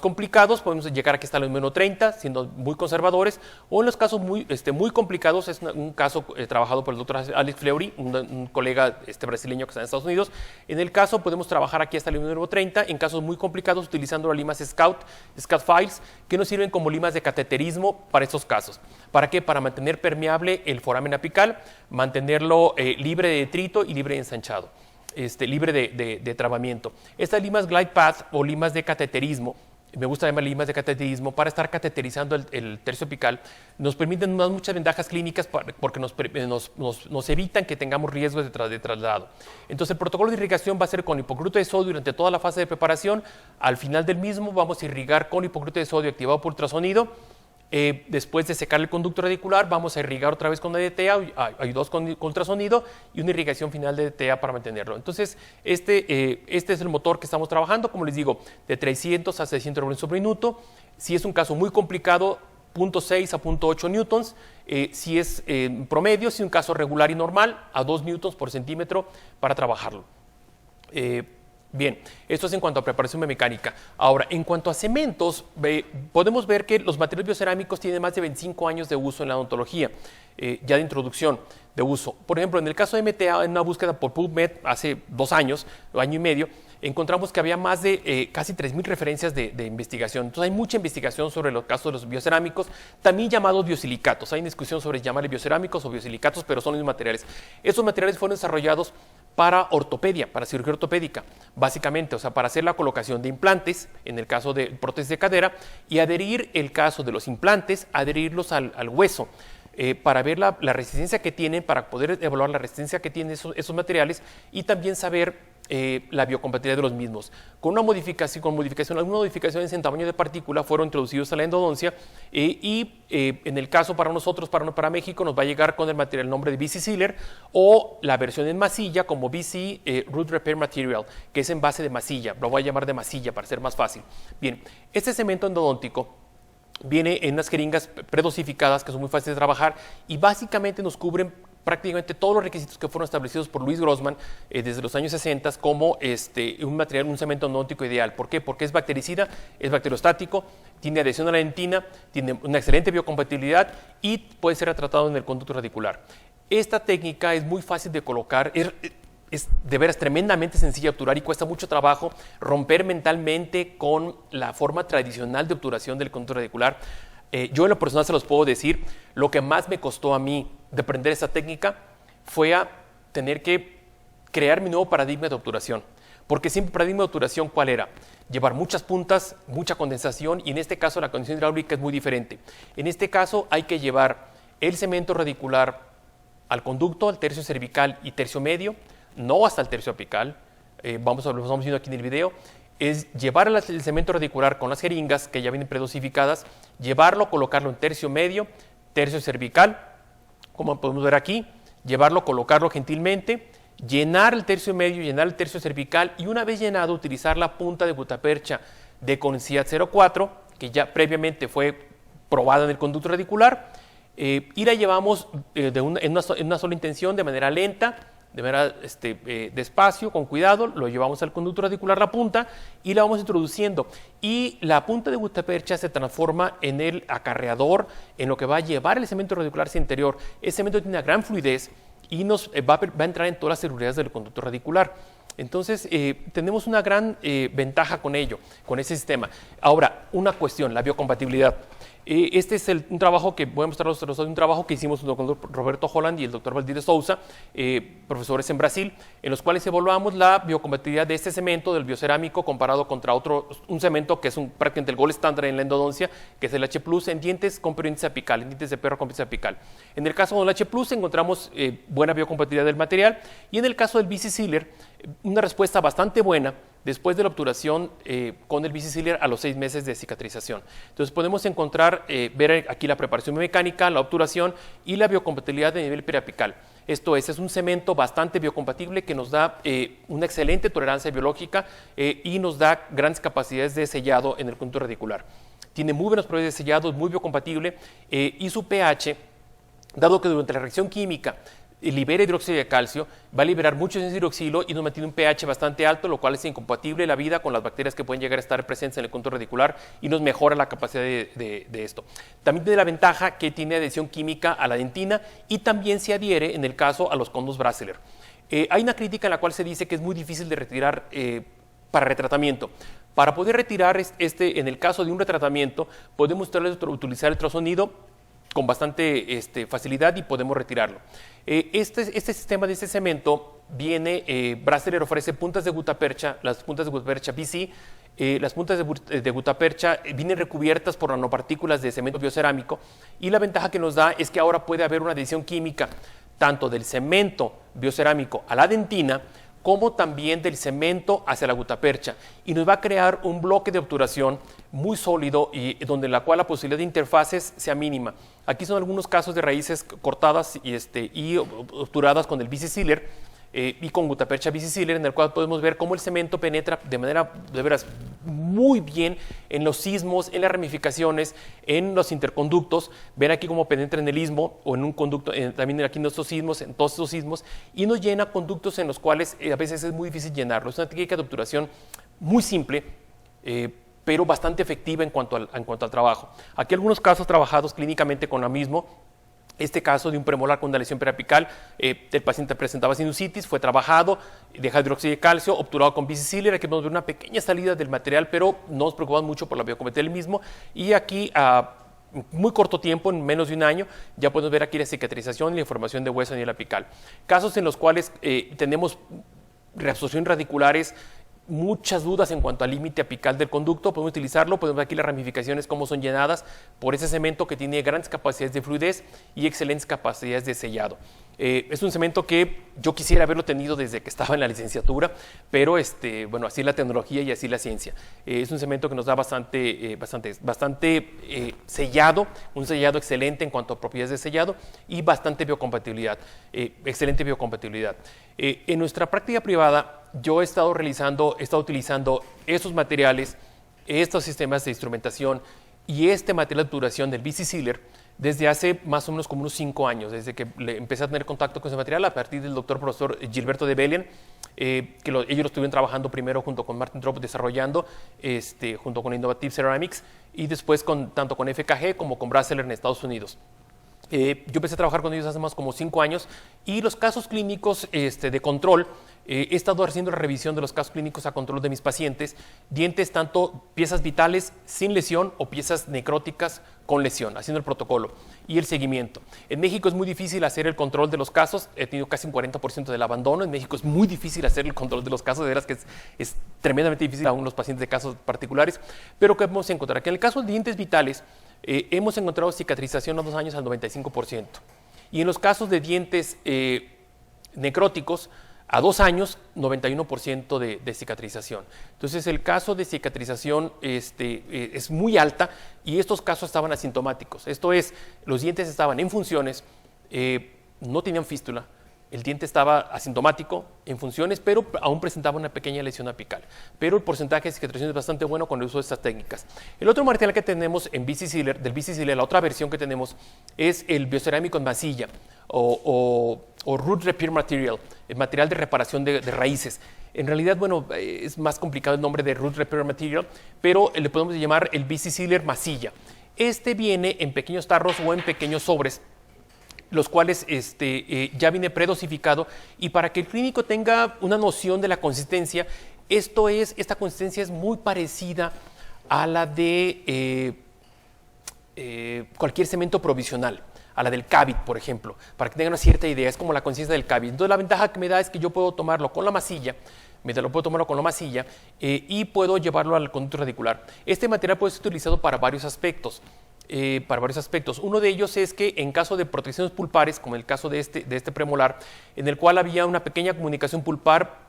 complicados, podemos llegar aquí hasta el número 30, siendo muy conservadores, o en los casos muy complicados, es un caso trabajado por el doctor Alex Fleury, un colega brasileño que está en Estados Unidos. En el caso podemos trabajar aquí hasta el número 30, en casos muy complicados utilizando las limas Scout Files, que nos sirven como limas de cateterismo para estos casos. ¿Para qué? Para mantener permeable el foramen apical, mantenerlo libre de detrito y libre de ensanchado. Libre de trabamiento. Estas limas Glide Path o limas de cateterismo, me gusta llamar limas de cateterismo, para estar cateterizando el tercio apical, nos permiten muchas ventajas clínicas porque nos evitan que tengamos riesgos de traslado. Entonces el protocolo de irrigación va a ser con hipoclorito de sodio durante toda la fase de preparación. Al final del mismo vamos a irrigar con hipoclorito de sodio activado por ultrasonido. Después de secar el conducto radicular, vamos a irrigar otra vez con DTA, ayudados con ultrasonido, y una irrigación final de DTA para mantenerlo. Entonces, este es el motor que estamos trabajando, como les digo, de 300 a 600 revoluciones por minuto. Si es un caso muy complicado, 0.6 a 0.8 newtons. Si es promedio, si es un caso regular y normal, a 2 newtons por centímetro para trabajarlo. Bien, esto es en cuanto a preparación biomecánica. Ahora, en cuanto a cementos, podemos ver que los materiales biocerámicos tienen más de 25 años de uso en la odontología, ya de introducción de uso. Por ejemplo, en el caso de MTA, en una búsqueda por PubMed hace 2 años, año y medio, encontramos que había más de casi 3.000 referencias de investigación. Entonces hay mucha investigación sobre los casos de los biocerámicos, también llamados biosilicatos. Hay una discusión sobre llamarle biocerámicos o biosilicatos, pero son los mismos materiales. Estos materiales fueron desarrollados para ortopedia, para cirugía ortopédica, básicamente, o sea, para hacer la colocación de implantes, en el caso de prótesis de cadera, y adherir el caso de los implantes, adherirlos al hueso, para ver la resistencia que tienen, para poder evaluar la resistencia que tienen esos materiales y también saber la biocompatibilidad de los mismos. Algunas modificaciones en tamaño de partícula fueron introducidos a la endodoncia en el caso para nosotros, para México, nos va a llegar con el nombre de BC Sealer o la versión en masilla como BC Root Repair Material, que es en base de masilla. Lo voy a llamar de masilla para ser más fácil. Bien, este cemento endodóntico viene en unas jeringas predosificadas que son muy fáciles de trabajar y básicamente nos cubren prácticamente todos los requisitos que fueron establecidos por Louis Grossman desde los años 60 como un cemento endodóntico ideal. ¿Por qué? Porque es bactericida, es bacteriostático, tiene adhesión a la dentina, tiene una excelente biocompatibilidad y puede ser tratado en el conducto radicular. Esta técnica es muy fácil de colocar, es de veras tremendamente sencilla de obturar y cuesta mucho trabajo romper mentalmente con la forma tradicional de obturación del conducto radicular. Yo en lo personal se los puedo decir, lo que más me costó a mí de aprender esta técnica fue a tener que crear mi nuevo paradigma de obturación. Porque siempre el paradigma de obturación, ¿cuál era? Llevar muchas puntas, mucha condensación y en este caso la condensación hidráulica es muy diferente. En este caso hay que llevar el cemento radicular al conducto, al tercio cervical y tercio medio, no hasta el tercio apical. Lo estamos viendo aquí en el video. Es llevar el cemento radicular con las jeringas que ya vienen predosificadas, llevarlo, colocarlo en tercio medio, tercio cervical, como podemos ver aquí, llevarlo, colocarlo gentilmente, llenar el tercio medio, llenar el tercio cervical y una vez llenado utilizar la punta de gutapercha de Conciad 04, que ya previamente fue probada en el conducto radicular, y la llevamos en una sola intención, de manera lenta, de manera despacio, con cuidado, lo llevamos al conducto radicular la punta y la vamos introduciendo. Y la punta de gutapercha se transforma en el acarreador, en lo que va a llevar el cemento radicular hacia el interior. Ese cemento tiene una gran fluidez y nos va a entrar en todas las celularidades del conducto radicular. Entonces, tenemos una gran ventaja con ello, con ese sistema. Ahora, una cuestión, la biocompatibilidad. Este es un trabajo que voy a mostrar los resultados de un trabajo que hicimos junto con Roberto Holland y el doctor Valdir de Souza, profesores en Brasil, en los cuales evaluamos la biocompatibilidad de este cemento del biocerámico comparado contra un cemento que es prácticamente el gold estándar en la endodoncia, que es el H+, en dientes con periodoncia apical, en dientes de perro con periodoncia apical. En el caso del H+, encontramos buena biocompatibilidad del material, y en el caso del BC Sealer, una respuesta bastante buena después de la obturación con el BC Sealer a los 6 meses de cicatrización. Entonces podemos encontrar, ver aquí la preparación mecánica, la obturación y la biocompatibilidad de nivel periapical. Esto es un cemento bastante biocompatible que nos da una excelente tolerancia biológica y nos da grandes capacidades de sellado en el conducto radicular. Tiene muy buenas propiedades de sellado, es muy biocompatible y su pH, dado que durante la reacción química libera hidróxido de calcio, va a liberar mucho hidroxilo y nos mantiene un pH bastante alto, lo cual es incompatible la vida con las bacterias que pueden llegar a estar presentes en el conducto radicular y nos mejora la capacidad de esto. También tiene la ventaja que tiene adhesión química a la dentina y también se adhiere en el caso a los condos Brasseler. Hay una crítica en la cual se dice que es muy difícil de retirar para retratamiento. Para poder retirar en el caso de un retratamiento, podemos utilizar el ultrasonido con bastante facilidad y podemos retirarlo. Este sistema de este cemento viene, Brasseler ofrece puntas de gutapercha, las puntas de gutapercha BC, las puntas de gutapercha vienen recubiertas por nanopartículas de cemento biocerámico y la ventaja que nos da es que ahora puede haber una adhesión química tanto del cemento biocerámico a la dentina como también del cemento hacia la gutapercha y nos va a crear un bloque de obturación muy sólido y donde la cual la posibilidad de interfaces sea mínima. Aquí son algunos casos de raíces cortadas y obturadas con el BC Sealer y con gutapercha BC Sealer, en el cual podemos ver cómo el cemento penetra de manera de veras muy bien en los sismos, en las ramificaciones, en los interconductos. Ven aquí cómo penetra en el istmo o en un conducto, también aquí en estos sismos, en todos estos sismos, y nos llena conductos en los cuales a veces es muy difícil llenarlo. Es una técnica de obturación muy simple, pero bastante efectiva en cuanto al trabajo. Aquí algunos casos trabajados clínicamente con la misma. Este caso de un premolar con una lesión periapical, el paciente presentaba sinusitis, fue trabajado, deja hidróxido de calcio, obturado con BC Sealer. Aquí podemos ver una pequeña salida del material, pero no nos preocupamos mucho por la biocompatibilidad del mismo. Y aquí, a muy corto tiempo, en menos de un año, ya podemos ver aquí la cicatrización y la formación de hueso a nivel apical. Casos en los cuales tenemos reabsorción radiculares, muchas dudas en cuanto al límite apical del conducto, podemos utilizarlo, podemos ver aquí las ramificaciones cómo son llenadas por ese cemento que tiene grandes capacidades de fluidez y excelentes capacidades de sellado. Es un cemento que yo quisiera haberlo tenido desde que estaba en la licenciatura, pero bueno, así la tecnología y así la ciencia. Es un cemento que nos da bastante sellado, un sellado excelente en cuanto a propiedades de sellado y bastante biocompatibilidad, excelente biocompatibilidad. En nuestra práctica privada, yo he estado utilizando estos materiales, estos sistemas de instrumentación y este material de obturación del BC Sealer desde hace más o menos como unos 5 años, desde que empecé a tener contacto con ese material a partir del doctor profesor Gilberto de Belen, ellos lo estuvieron trabajando primero junto con Martin Trop desarrollando, junto con Innovative Ceramics y después tanto con FKG como con Brasseler en Estados Unidos. Yo empecé a trabajar con ellos hace más como 5 años y los casos clínicos de control, he estado haciendo la revisión de los casos clínicos a control de mis pacientes, dientes tanto piezas vitales sin lesión o piezas necróticas con lesión, haciendo el protocolo y el seguimiento. En México es muy difícil hacer el control de los casos, he tenido casi un 40% del abandono, en México es muy difícil hacer el control de los casos, de veras que es tremendamente difícil aún los pacientes de casos particulares, pero ¿qué podemos encontrar? Que en el caso de dientes vitales, hemos encontrado cicatrización a 2 años al 95%. Y en los casos de dientes necróticos, a 2 años, 91% de cicatrización. Entonces, el caso de cicatrización es muy alta y estos casos estaban asintomáticos. Esto es, los dientes estaban en funciones, no tenían fístula, el diente estaba asintomático, en funciones, pero aún presentaba una pequeña lesión apical. Pero el porcentaje de cicatrización es bastante bueno con el uso de estas técnicas. El otro material que tenemos en BC Sealer, del BC Sealer, la otra versión que tenemos es el biocerámico en masilla o Root Repair Material, el material de reparación de raíces. En realidad, bueno, es más complicado el nombre de Root Repair Material, pero le podemos llamar el BC Sealer masilla. Este viene en pequeños tarros o en pequeños sobres, los cuales ya viene predosificado, y para que el clínico tenga una noción de la consistencia, esta consistencia es muy parecida a la de cualquier cemento provisional, a la del Cavit, por ejemplo, para que tengan una cierta idea. Es como la consistencia del Cavit. Entonces, la ventaja que me da es que yo puedo tomarlo con la masilla, y puedo llevarlo al conducto radicular. Este material puede ser utilizado para varios aspectos. Uno de ellos es que en caso de protecciones pulpares, como el caso de este premolar, en el cual había una pequeña comunicación pulpar,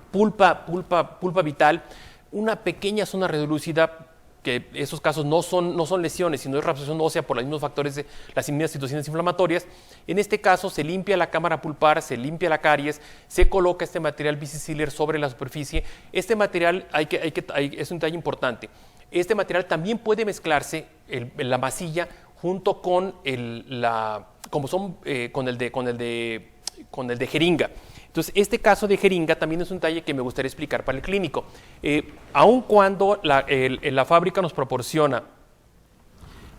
pulpa vital, una pequeña zona reducida, que esos casos no son lesiones, sino es reabsorción ósea por los mismos factores de las mismas situaciones inflamatorias. En este caso se limpia la cámara pulpar, se limpia la caries, se coloca este material BC Sealer sobre la superficie. Este material es un detalle importante. Este material también puede mezclarse la masilla junto con el de jeringa. Entonces, este caso de jeringa también es un detalle que me gustaría explicar para el clínico. Aun cuando la fábrica nos proporciona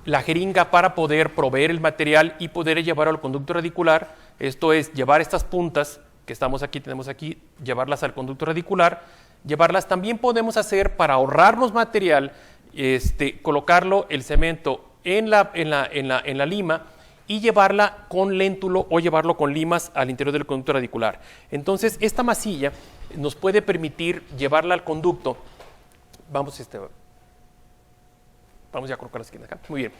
la jeringa para poder proveer el material y poder llevarlo al conducto radicular, esto es, llevar estas puntas que tenemos aquí, llevarlas al conducto radicular, también podemos hacer, para ahorrarnos material, colocarlo el cemento en la lima y llevarla con léntulo o llevarlo con limas al interior del conducto radicular. Entonces, esta masilla nos puede permitir llevarla al conducto. Vamos ya a colocar la esquina acá. Muy bien.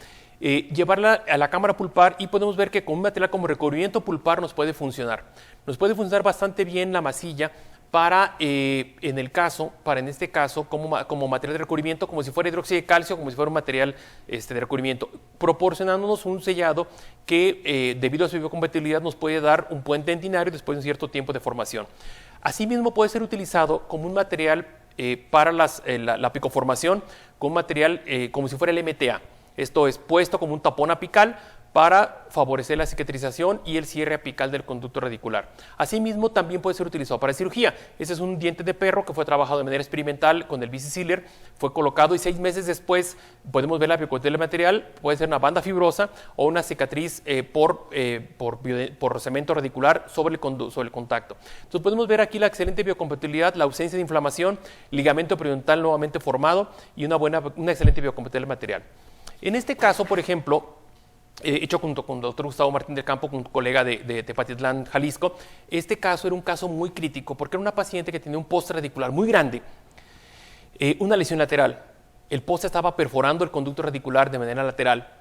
Llevarla a la cámara pulpar, y podemos ver que con un material como recubrimiento pulpar nos puede funcionar. Nos puede funcionar bastante bien la masilla para en este caso, como material de recubrimiento, como si fuera hidróxido de calcio, como si fuera un material de recubrimiento, proporcionándonos un sellado que, debido a su biocompatibilidad, nos puede dar un puente dentinario después de un cierto tiempo de formación. Asimismo, puede ser utilizado como un material para la picoformación, con un material como si fuera el MTA. Esto es puesto como un tapón apical para favorecer la cicatrización y el cierre apical del conducto radicular. Asimismo, también puede ser utilizado para cirugía. Este es un diente de perro que fue trabajado de manera experimental con el BC Sealer, fue colocado y 6 meses después podemos ver la biocompatibilidad del material. Puede ser una banda fibrosa o una cicatriz por cemento radicular sobre el contacto. Entonces podemos ver aquí la excelente biocompatibilidad, la ausencia de inflamación, ligamento periodontal nuevamente formado y una excelente biocompatibilidad del material. En este caso, por ejemplo, hecho junto con el doctor Gustavo Martín del Campo, un colega de Tepatitlán, Jalisco. Este caso era un caso muy crítico porque era una paciente que tenía un poste radicular muy grande, una lesión lateral. El poste estaba perforando el conducto radicular de manera lateral.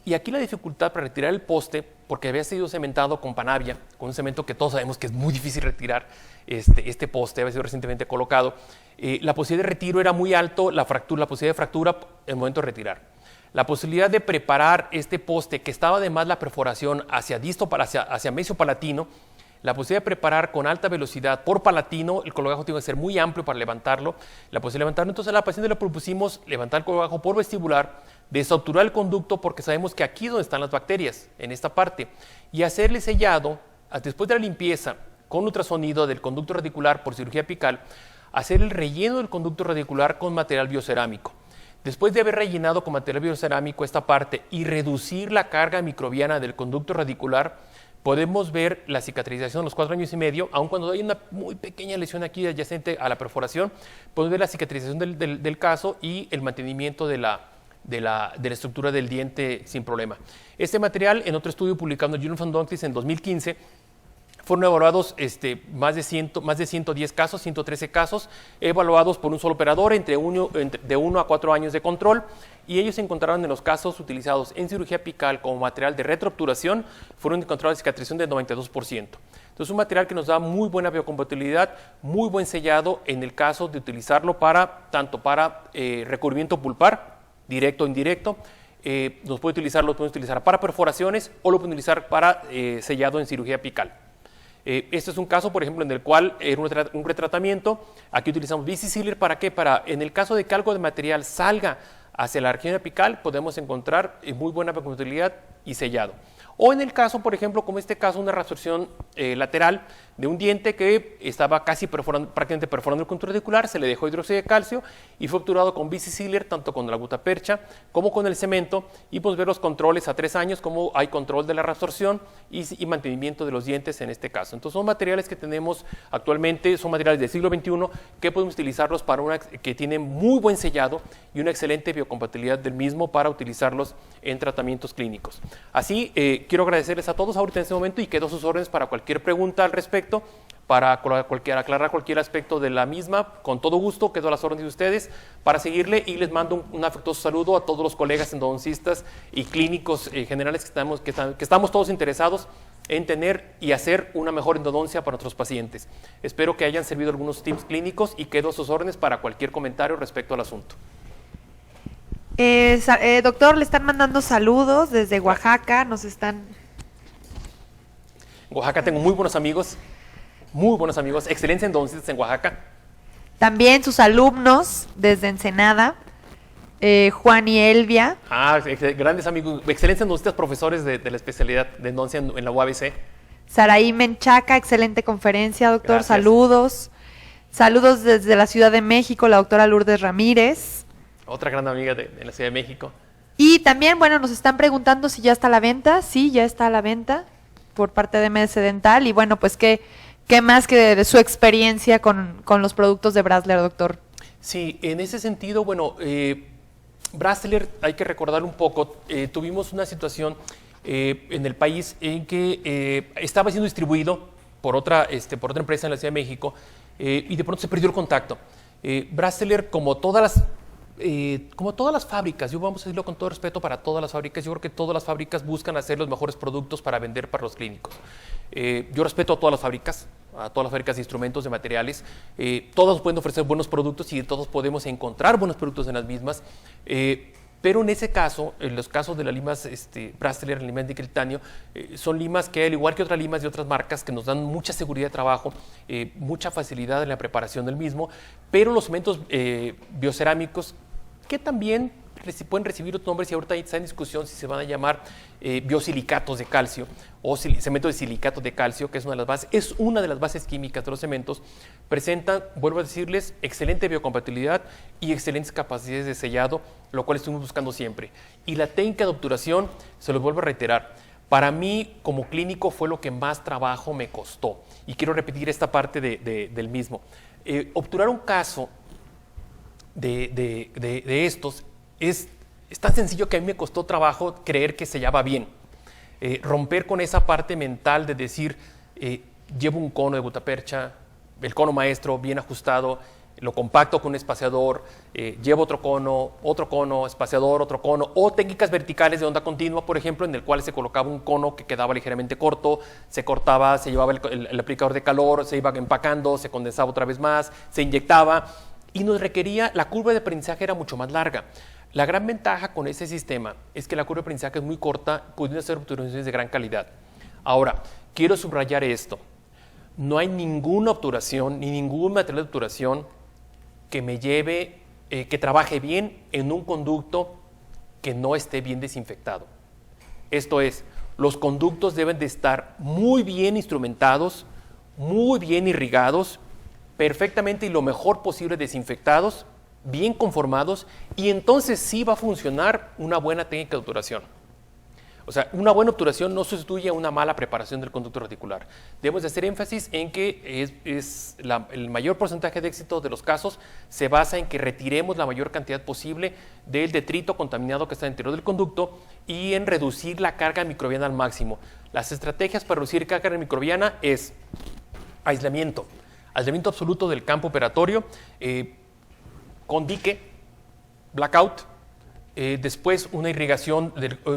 Y aquí la dificultad para retirar el poste, porque había sido cementado con panavia, con un cemento que todos sabemos que es muy difícil retirar, este poste había sido recientemente colocado. La posibilidad de retiro era muy alto, la posibilidad de fractura en el momento de retirar. La posibilidad de preparar este poste, que estaba además la perforación hacia mesiopalatino, la posibilidad de preparar con alta velocidad por palatino, el cologajo tiene que ser muy amplio para levantarlo, la posibilidad de levantarlo. Entonces a la paciente le propusimos levantar el cologajo por vestibular, desobturar el conducto, porque sabemos que aquí es donde están las bacterias, en esta parte, y hacerle sellado, después de la limpieza con ultrasonido del conducto radicular por cirugía apical, hacer el relleno del conducto radicular con material biocerámico. Después de haber rellenado con material biocerámico esta parte y reducir la carga microbiana del conducto radicular, podemos ver la cicatrización a los 4 años y medio, aun cuando hay una muy pequeña lesión aquí adyacente a la perforación, podemos ver la cicatrización del caso y el mantenimiento de la estructura del diente sin problema. Este material, en otro estudio publicado en Journal of Endodontics en 2015, fueron evaluados más de 110 casos, 113 casos, evaluados por un solo operador de 1 a 4 años de control, y ellos encontraron en los casos utilizados en cirugía apical como material de retroobturación, fueron encontrados cicatrización del 92%. Entonces, un material que nos da muy buena biocompatibilidad, muy buen sellado en el caso de utilizarlo tanto para recubrimiento pulpar, directo o indirecto. Lo podemos utilizar para perforaciones o lo podemos utilizar para sellado en cirugía apical. Este es un caso, por ejemplo, en el cual era un retratamiento. Aquí utilizamos BC Sealer, ¿para qué? En el caso de que algo de material salga hacia la región apical, podemos encontrar muy buena biocompatibilidad y sellado. O en el caso, por ejemplo, como este caso, una reabsorción lateral de un diente que estaba prácticamente perforando el conducto radicular, se le dejó hidróxido de calcio y fue obturado con BC Sealer, tanto con la gutapercha como con el cemento, y podemos ver los controles a 3 años, como hay control de la reabsorción y mantenimiento de los dientes en este caso. Entonces, son materiales que tenemos actualmente, son materiales del siglo XXI que podemos utilizarlos que tienen muy buen sellado y una excelente biocompatibilidad del mismo para utilizarlos en tratamientos clínicos. Así, quiero agradecerles a todos ahorita en este momento y quedo a sus órdenes para cualquier pregunta al respecto, para aclarar cualquier aspecto de la misma. Con todo gusto, quedo a las órdenes de ustedes para seguirle, y les mando un afectuoso saludo a todos los colegas endodoncistas y clínicos generales que estamos todos interesados en tener y hacer una mejor endodoncia para nuestros pacientes. Espero que hayan servido algunos tips clínicos y quedo a sus órdenes para cualquier comentario respecto al asunto. Doctor, le están mandando saludos desde Oaxaca, En Oaxaca tengo muy buenos amigos, excelentes endodoncistas en Oaxaca. También sus alumnos desde Ensenada, Juan y Elvia. Grandes amigos, excelentes endodoncistas, profesores de la especialidad de endodoncia en la UABC. Saraí Menchaca, excelente conferencia, doctor, Gracias. Saludos. Saludos desde la Ciudad de México, la doctora Lourdes Ramírez. Otra gran amiga de la Ciudad de México. Y también, nos están preguntando si ya está a la venta. Sí, ya está a la venta por parte de MS Dental. Y bueno, pues qué más que de su experiencia con los productos de Brasseler, doctor. Sí, en ese sentido, Brasseler, hay que recordar un poco, tuvimos una situación en el país en que estaba siendo distribuido por otra empresa en la Ciudad de México, y de pronto se perdió el contacto. Brasseler, como todas las fábricas, vamos a decirlo con todo respeto para todas las fábricas, yo creo que todas las fábricas buscan hacer los mejores productos para vender para los clínicos. Yo respeto a todas las fábricas de instrumentos, de materiales, todos pueden ofrecer buenos productos y todos podemos encontrar buenos productos en las mismas, pero en ese caso, en los casos de las limas Brasseler, limas de titanio, son limas que, al igual que otras limas de otras marcas, que nos dan mucha seguridad de trabajo, mucha facilidad en la preparación del mismo, pero los cementos biocerámicos, que también pueden recibir otros nombres, y ahorita está en discusión si se van a llamar biosilicatos de calcio o cemento de silicato de calcio, que es una de las bases químicas de los cementos, presentan, vuelvo a decirles, excelente biocompatibilidad y excelentes capacidades de sellado, lo cual estuvimos buscando siempre. Y la técnica de obturación, se los vuelvo a reiterar, para mí como clínico fue lo que más trabajo me costó, y quiero repetir esta parte del mismo. Obturar un caso de estos es tan sencillo que a mí me costó trabajo creer que sellaba bien. Romper con esa parte mental de decir, llevo un cono de gutapercha, el cono maestro bien ajustado, lo compacto con un espaciador, llevo otro cono, espaciador, otro cono, o técnicas verticales de onda continua, por ejemplo, en el cual se colocaba un cono que quedaba ligeramente corto, se cortaba, se llevaba el aplicador de calor, se iba empacando, se condensaba otra vez más, se inyectaba, y nos requería, la curva de aprendizaje era mucho más larga. La gran ventaja con ese sistema es que la curva de aprendizaje es muy corta, pudiendo hacer obturaciones de gran calidad. Ahora, quiero subrayar esto. No hay ninguna obturación, ni ningún material de obturación que me lleve, que trabaje bien en un conducto que no esté bien desinfectado. Esto es, los conductos deben de estar muy bien instrumentados, muy bien irrigados, perfectamente y lo mejor posible desinfectados, bien conformados, y entonces sí va a funcionar una buena técnica de obturación. O sea, una buena obturación no sustituye a una mala preparación del conducto radicular. Debemos de hacer énfasis en que el mayor porcentaje de éxito de los casos se basa en que retiremos la mayor cantidad posible del detrito contaminado que está en el interior del conducto y en reducir la carga microbiana al máximo. Las estrategias para reducir carga microbiana es aislamiento absoluto del campo operatorio, con dique, blackout, después una irrigación,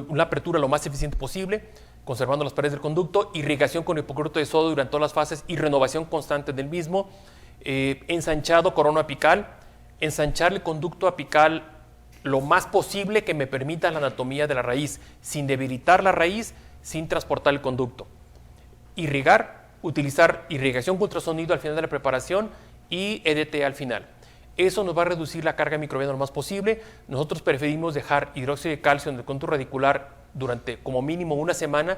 una apertura lo más eficiente posible, conservando las paredes del conducto, irrigación con hipoclorito de sodio durante todas las fases y renovación constante del mismo, ensanchado corona apical, ensanchar el conducto apical lo más posible que me permita la anatomía de la raíz, sin debilitar la raíz, sin transportar el conducto. Irrigar, utilizar irrigación con ultrasonido al final de la preparación y EDT al final. Eso nos va a reducir la carga microbiana lo más posible. Nosotros preferimos dejar hidróxido de calcio en el conducto radicular durante como mínimo una semana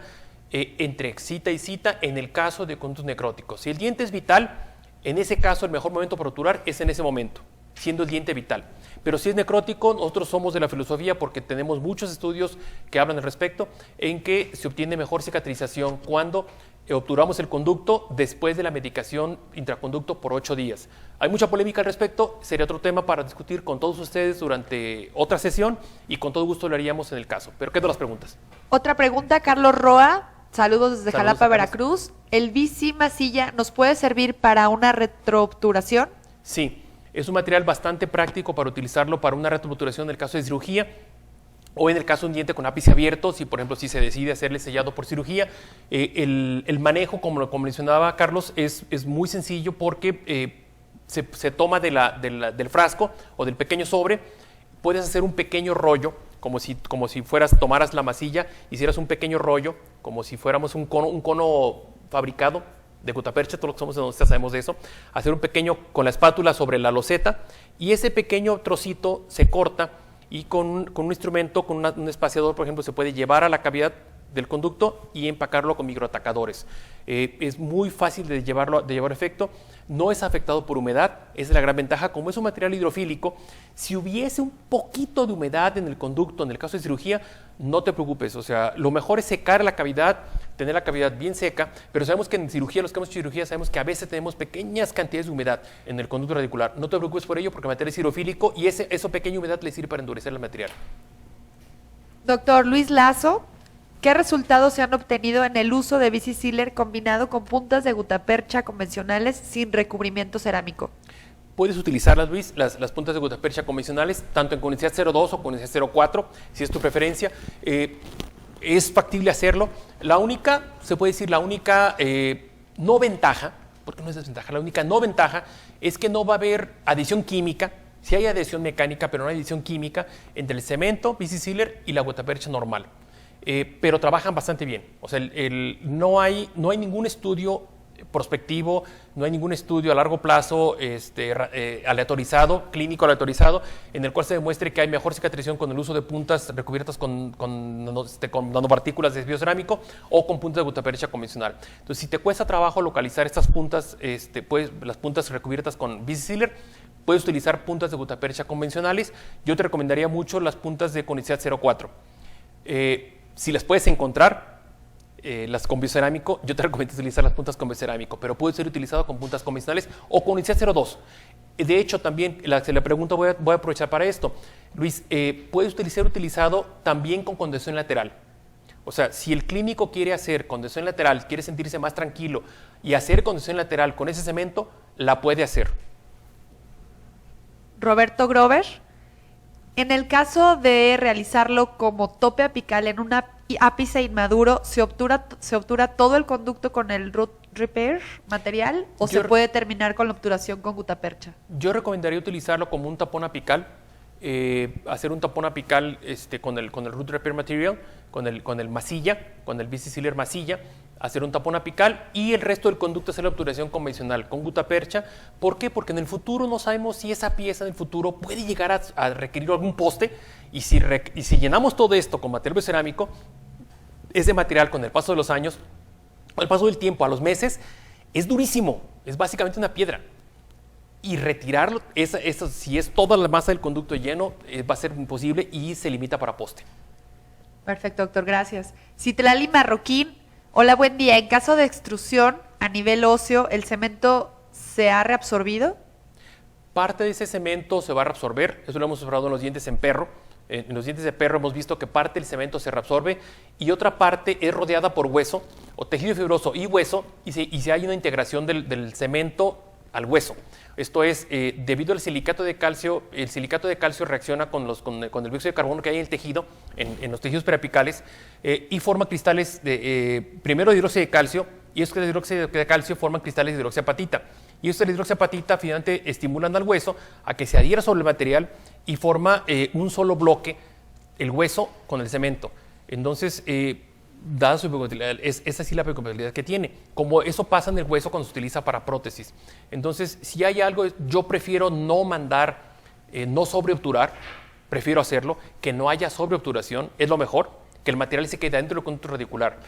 entre cita y cita en el caso de conductos necróticos. Si el diente es vital, en ese caso el mejor momento para obturar es en ese momento, siendo el diente vital. Pero si es necrótico, nosotros somos de la filosofía, porque tenemos muchos estudios que hablan al respecto, en que se obtiene mejor cicatrización cuando obturamos el conducto después de la medicación intraconducto por 8 días. Hay mucha polémica al respecto, sería otro tema para discutir con todos ustedes durante otra sesión y con todo gusto lo haríamos en el caso. Pero quedan las preguntas. Otra pregunta, Carlos Roa, saludos desde Saludos Jalapa, a Carlos. Veracruz. ¿El bici masilla nos puede servir para una retroobturación? Sí, es un material bastante práctico para utilizarlo para una retroobturación en el caso de cirugía o en el caso de un diente con ápice abierto, si por ejemplo si se decide hacerle sellado por cirugía. El manejo, como mencionaba Carlos, es muy sencillo porque se toma del frasco o del pequeño sobre, puedes hacer un pequeño rollo, como si tomaras la masilla, hicieras un pequeño rollo, como si fuéramos un cono fabricado de gutapercha, todos los que somos de donde sabemos de eso, hacer un pequeño con la espátula sobre la loseta y ese pequeño trocito se corta y con un instrumento, con un espaciador, por ejemplo, se puede llevar a la cavidad del conducto y empacarlo con microatacadores. Es muy fácil de llevar efecto, no es afectado por humedad, esa es la gran ventaja. Como es un material hidrofílico, si hubiese un poquito de humedad en el conducto, en el caso de cirugía, no te preocupes, o sea, lo mejor es secar la cavidad, tener la cavidad bien seca, pero sabemos que en cirugía, los que hemos hecho cirugía, sabemos que a veces tenemos pequeñas cantidades de humedad en el conducto radicular. No te preocupes por ello porque el material es hidrofílico y esa pequeña humedad le sirve para endurecer el material. Doctor Luis Lazo, ¿qué resultados se han obtenido en el uso de bici sealer combinado con puntas de gutapercha convencionales sin recubrimiento cerámico? Puedes utilizarlas, Luis, las puntas de gutapercha convencionales, tanto en conicidad 0.2 o conicidad 0.4, si es tu preferencia. Es factible hacerlo. La única no ventaja, porque no es desventaja, la única no ventaja es que no va a haber adición química. Sí hay adición mecánica, pero no hay adición química entre el cemento, bici sealer y la gutapercha normal. Pero trabajan bastante bien. O sea, no hay ningún estudio prospectivo, no hay ningún estudio a largo plazo aleatorizado, clínico aleatorizado, en el cual se demuestre que hay mejor cicatrización con el uso de puntas recubiertas con nanopartículas de biocerámico o con puntas de gutapercha convencional. Entonces, si te cuesta trabajo localizar estas puntas, las puntas recubiertas con bici sealer, puedes utilizar puntas de gutapercha convencionales. Yo te recomendaría mucho las puntas de conicidad 0.4. Si las puedes encontrar, las con biocerámico, yo te recomiendo utilizar las puntas con biocerámico, pero puede ser utilizado con puntas convencionales o con conicidad 0.2. De hecho, también, la pregunta voy a aprovechar para esto. Luis, puede ser utilizado también con condensación lateral. O sea, si el clínico quiere hacer condensación lateral, quiere sentirse más tranquilo y hacer condensación lateral con ese cemento, la puede hacer. Roberto Grover, en el caso de realizarlo como tope apical en un ápice inmaduro, ¿se obtura todo el conducto con el root repair material o se puede terminar con la obturación con gutapercha? Yo recomendaría utilizarlo como un tapón apical, hacer un tapón apical con el root repair material, con el masilla, con el bici sealer masilla, hacer un tapón apical y el resto del conducto hacer la obturación convencional con gutapercha. ¿Por qué? Porque en el futuro no sabemos si esa pieza en el futuro puede llegar a requerir algún poste y si llenamos todo esto con material biocerámico, ese material con el paso de los años, al paso del tiempo, a los meses, es durísimo, es básicamente una piedra. Y retirarlo, si es toda la masa del conducto lleno, va a ser imposible y se limita para poste. Perfecto, doctor, gracias. Citlali Marroquín, hola, buen día. En caso de extrusión a nivel óseo, ¿el cemento se ha reabsorbido? Parte de ese cemento se va a reabsorber, eso lo hemos observado en los dientes en perro. En los dientes de perro hemos visto que parte del cemento se reabsorbe y otra parte es rodeada por hueso o tejido fibroso y hueso, y si hay una integración del cemento al hueso. Esto es, debido al silicato de calcio, el silicato de calcio reacciona con el dióxido de carbono que hay en el tejido, en los tejidos periapicales, y forma cristales primero de hidróxido de calcio, y estos de hidróxido de calcio forman cristales de hidroxiapatita. Y estos de hidroxiapatita finalmente estimulan al hueso a que se adhiera sobre el material y forma un solo bloque, el hueso con el cemento. Entonces, dada su biocompatibilidad, esa sí la biocompatibilidad que tiene. Como eso pasa en el hueso cuando se utiliza para prótesis. Entonces, si hay algo, yo prefiero no mandar, no sobreobturar, prefiero hacerlo, que no haya sobreobturación, es lo mejor, que el material se quede dentro del conducto radicular.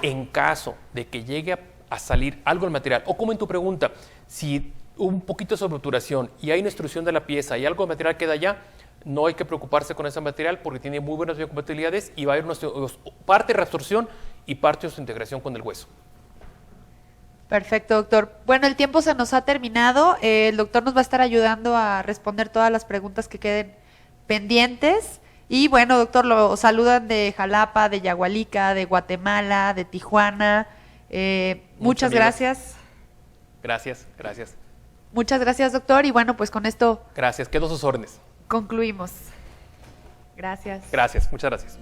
En caso de que llegue a salir algo del material, o como en tu pregunta, si un poquito de sobreobturación y hay una extrusión de la pieza y algo de material queda allá, no hay que preocuparse con ese material porque tiene muy buenas biocompatibilidades y va a haber parte de reabsorción y parte de su integración con el hueso. Perfecto, doctor. Bueno, el tiempo se nos ha terminado. El doctor nos va a estar ayudando a responder todas las preguntas que queden pendientes. Y bueno, doctor, lo saludan de Jalapa, de Yagualica, de Guatemala, de Tijuana. Muchas gracias. Gracias, gracias. Muchas gracias, doctor. Y bueno, pues con esto Gracias, quedo a sus órdenes. concluimos. Gracias. Gracias, muchas gracias.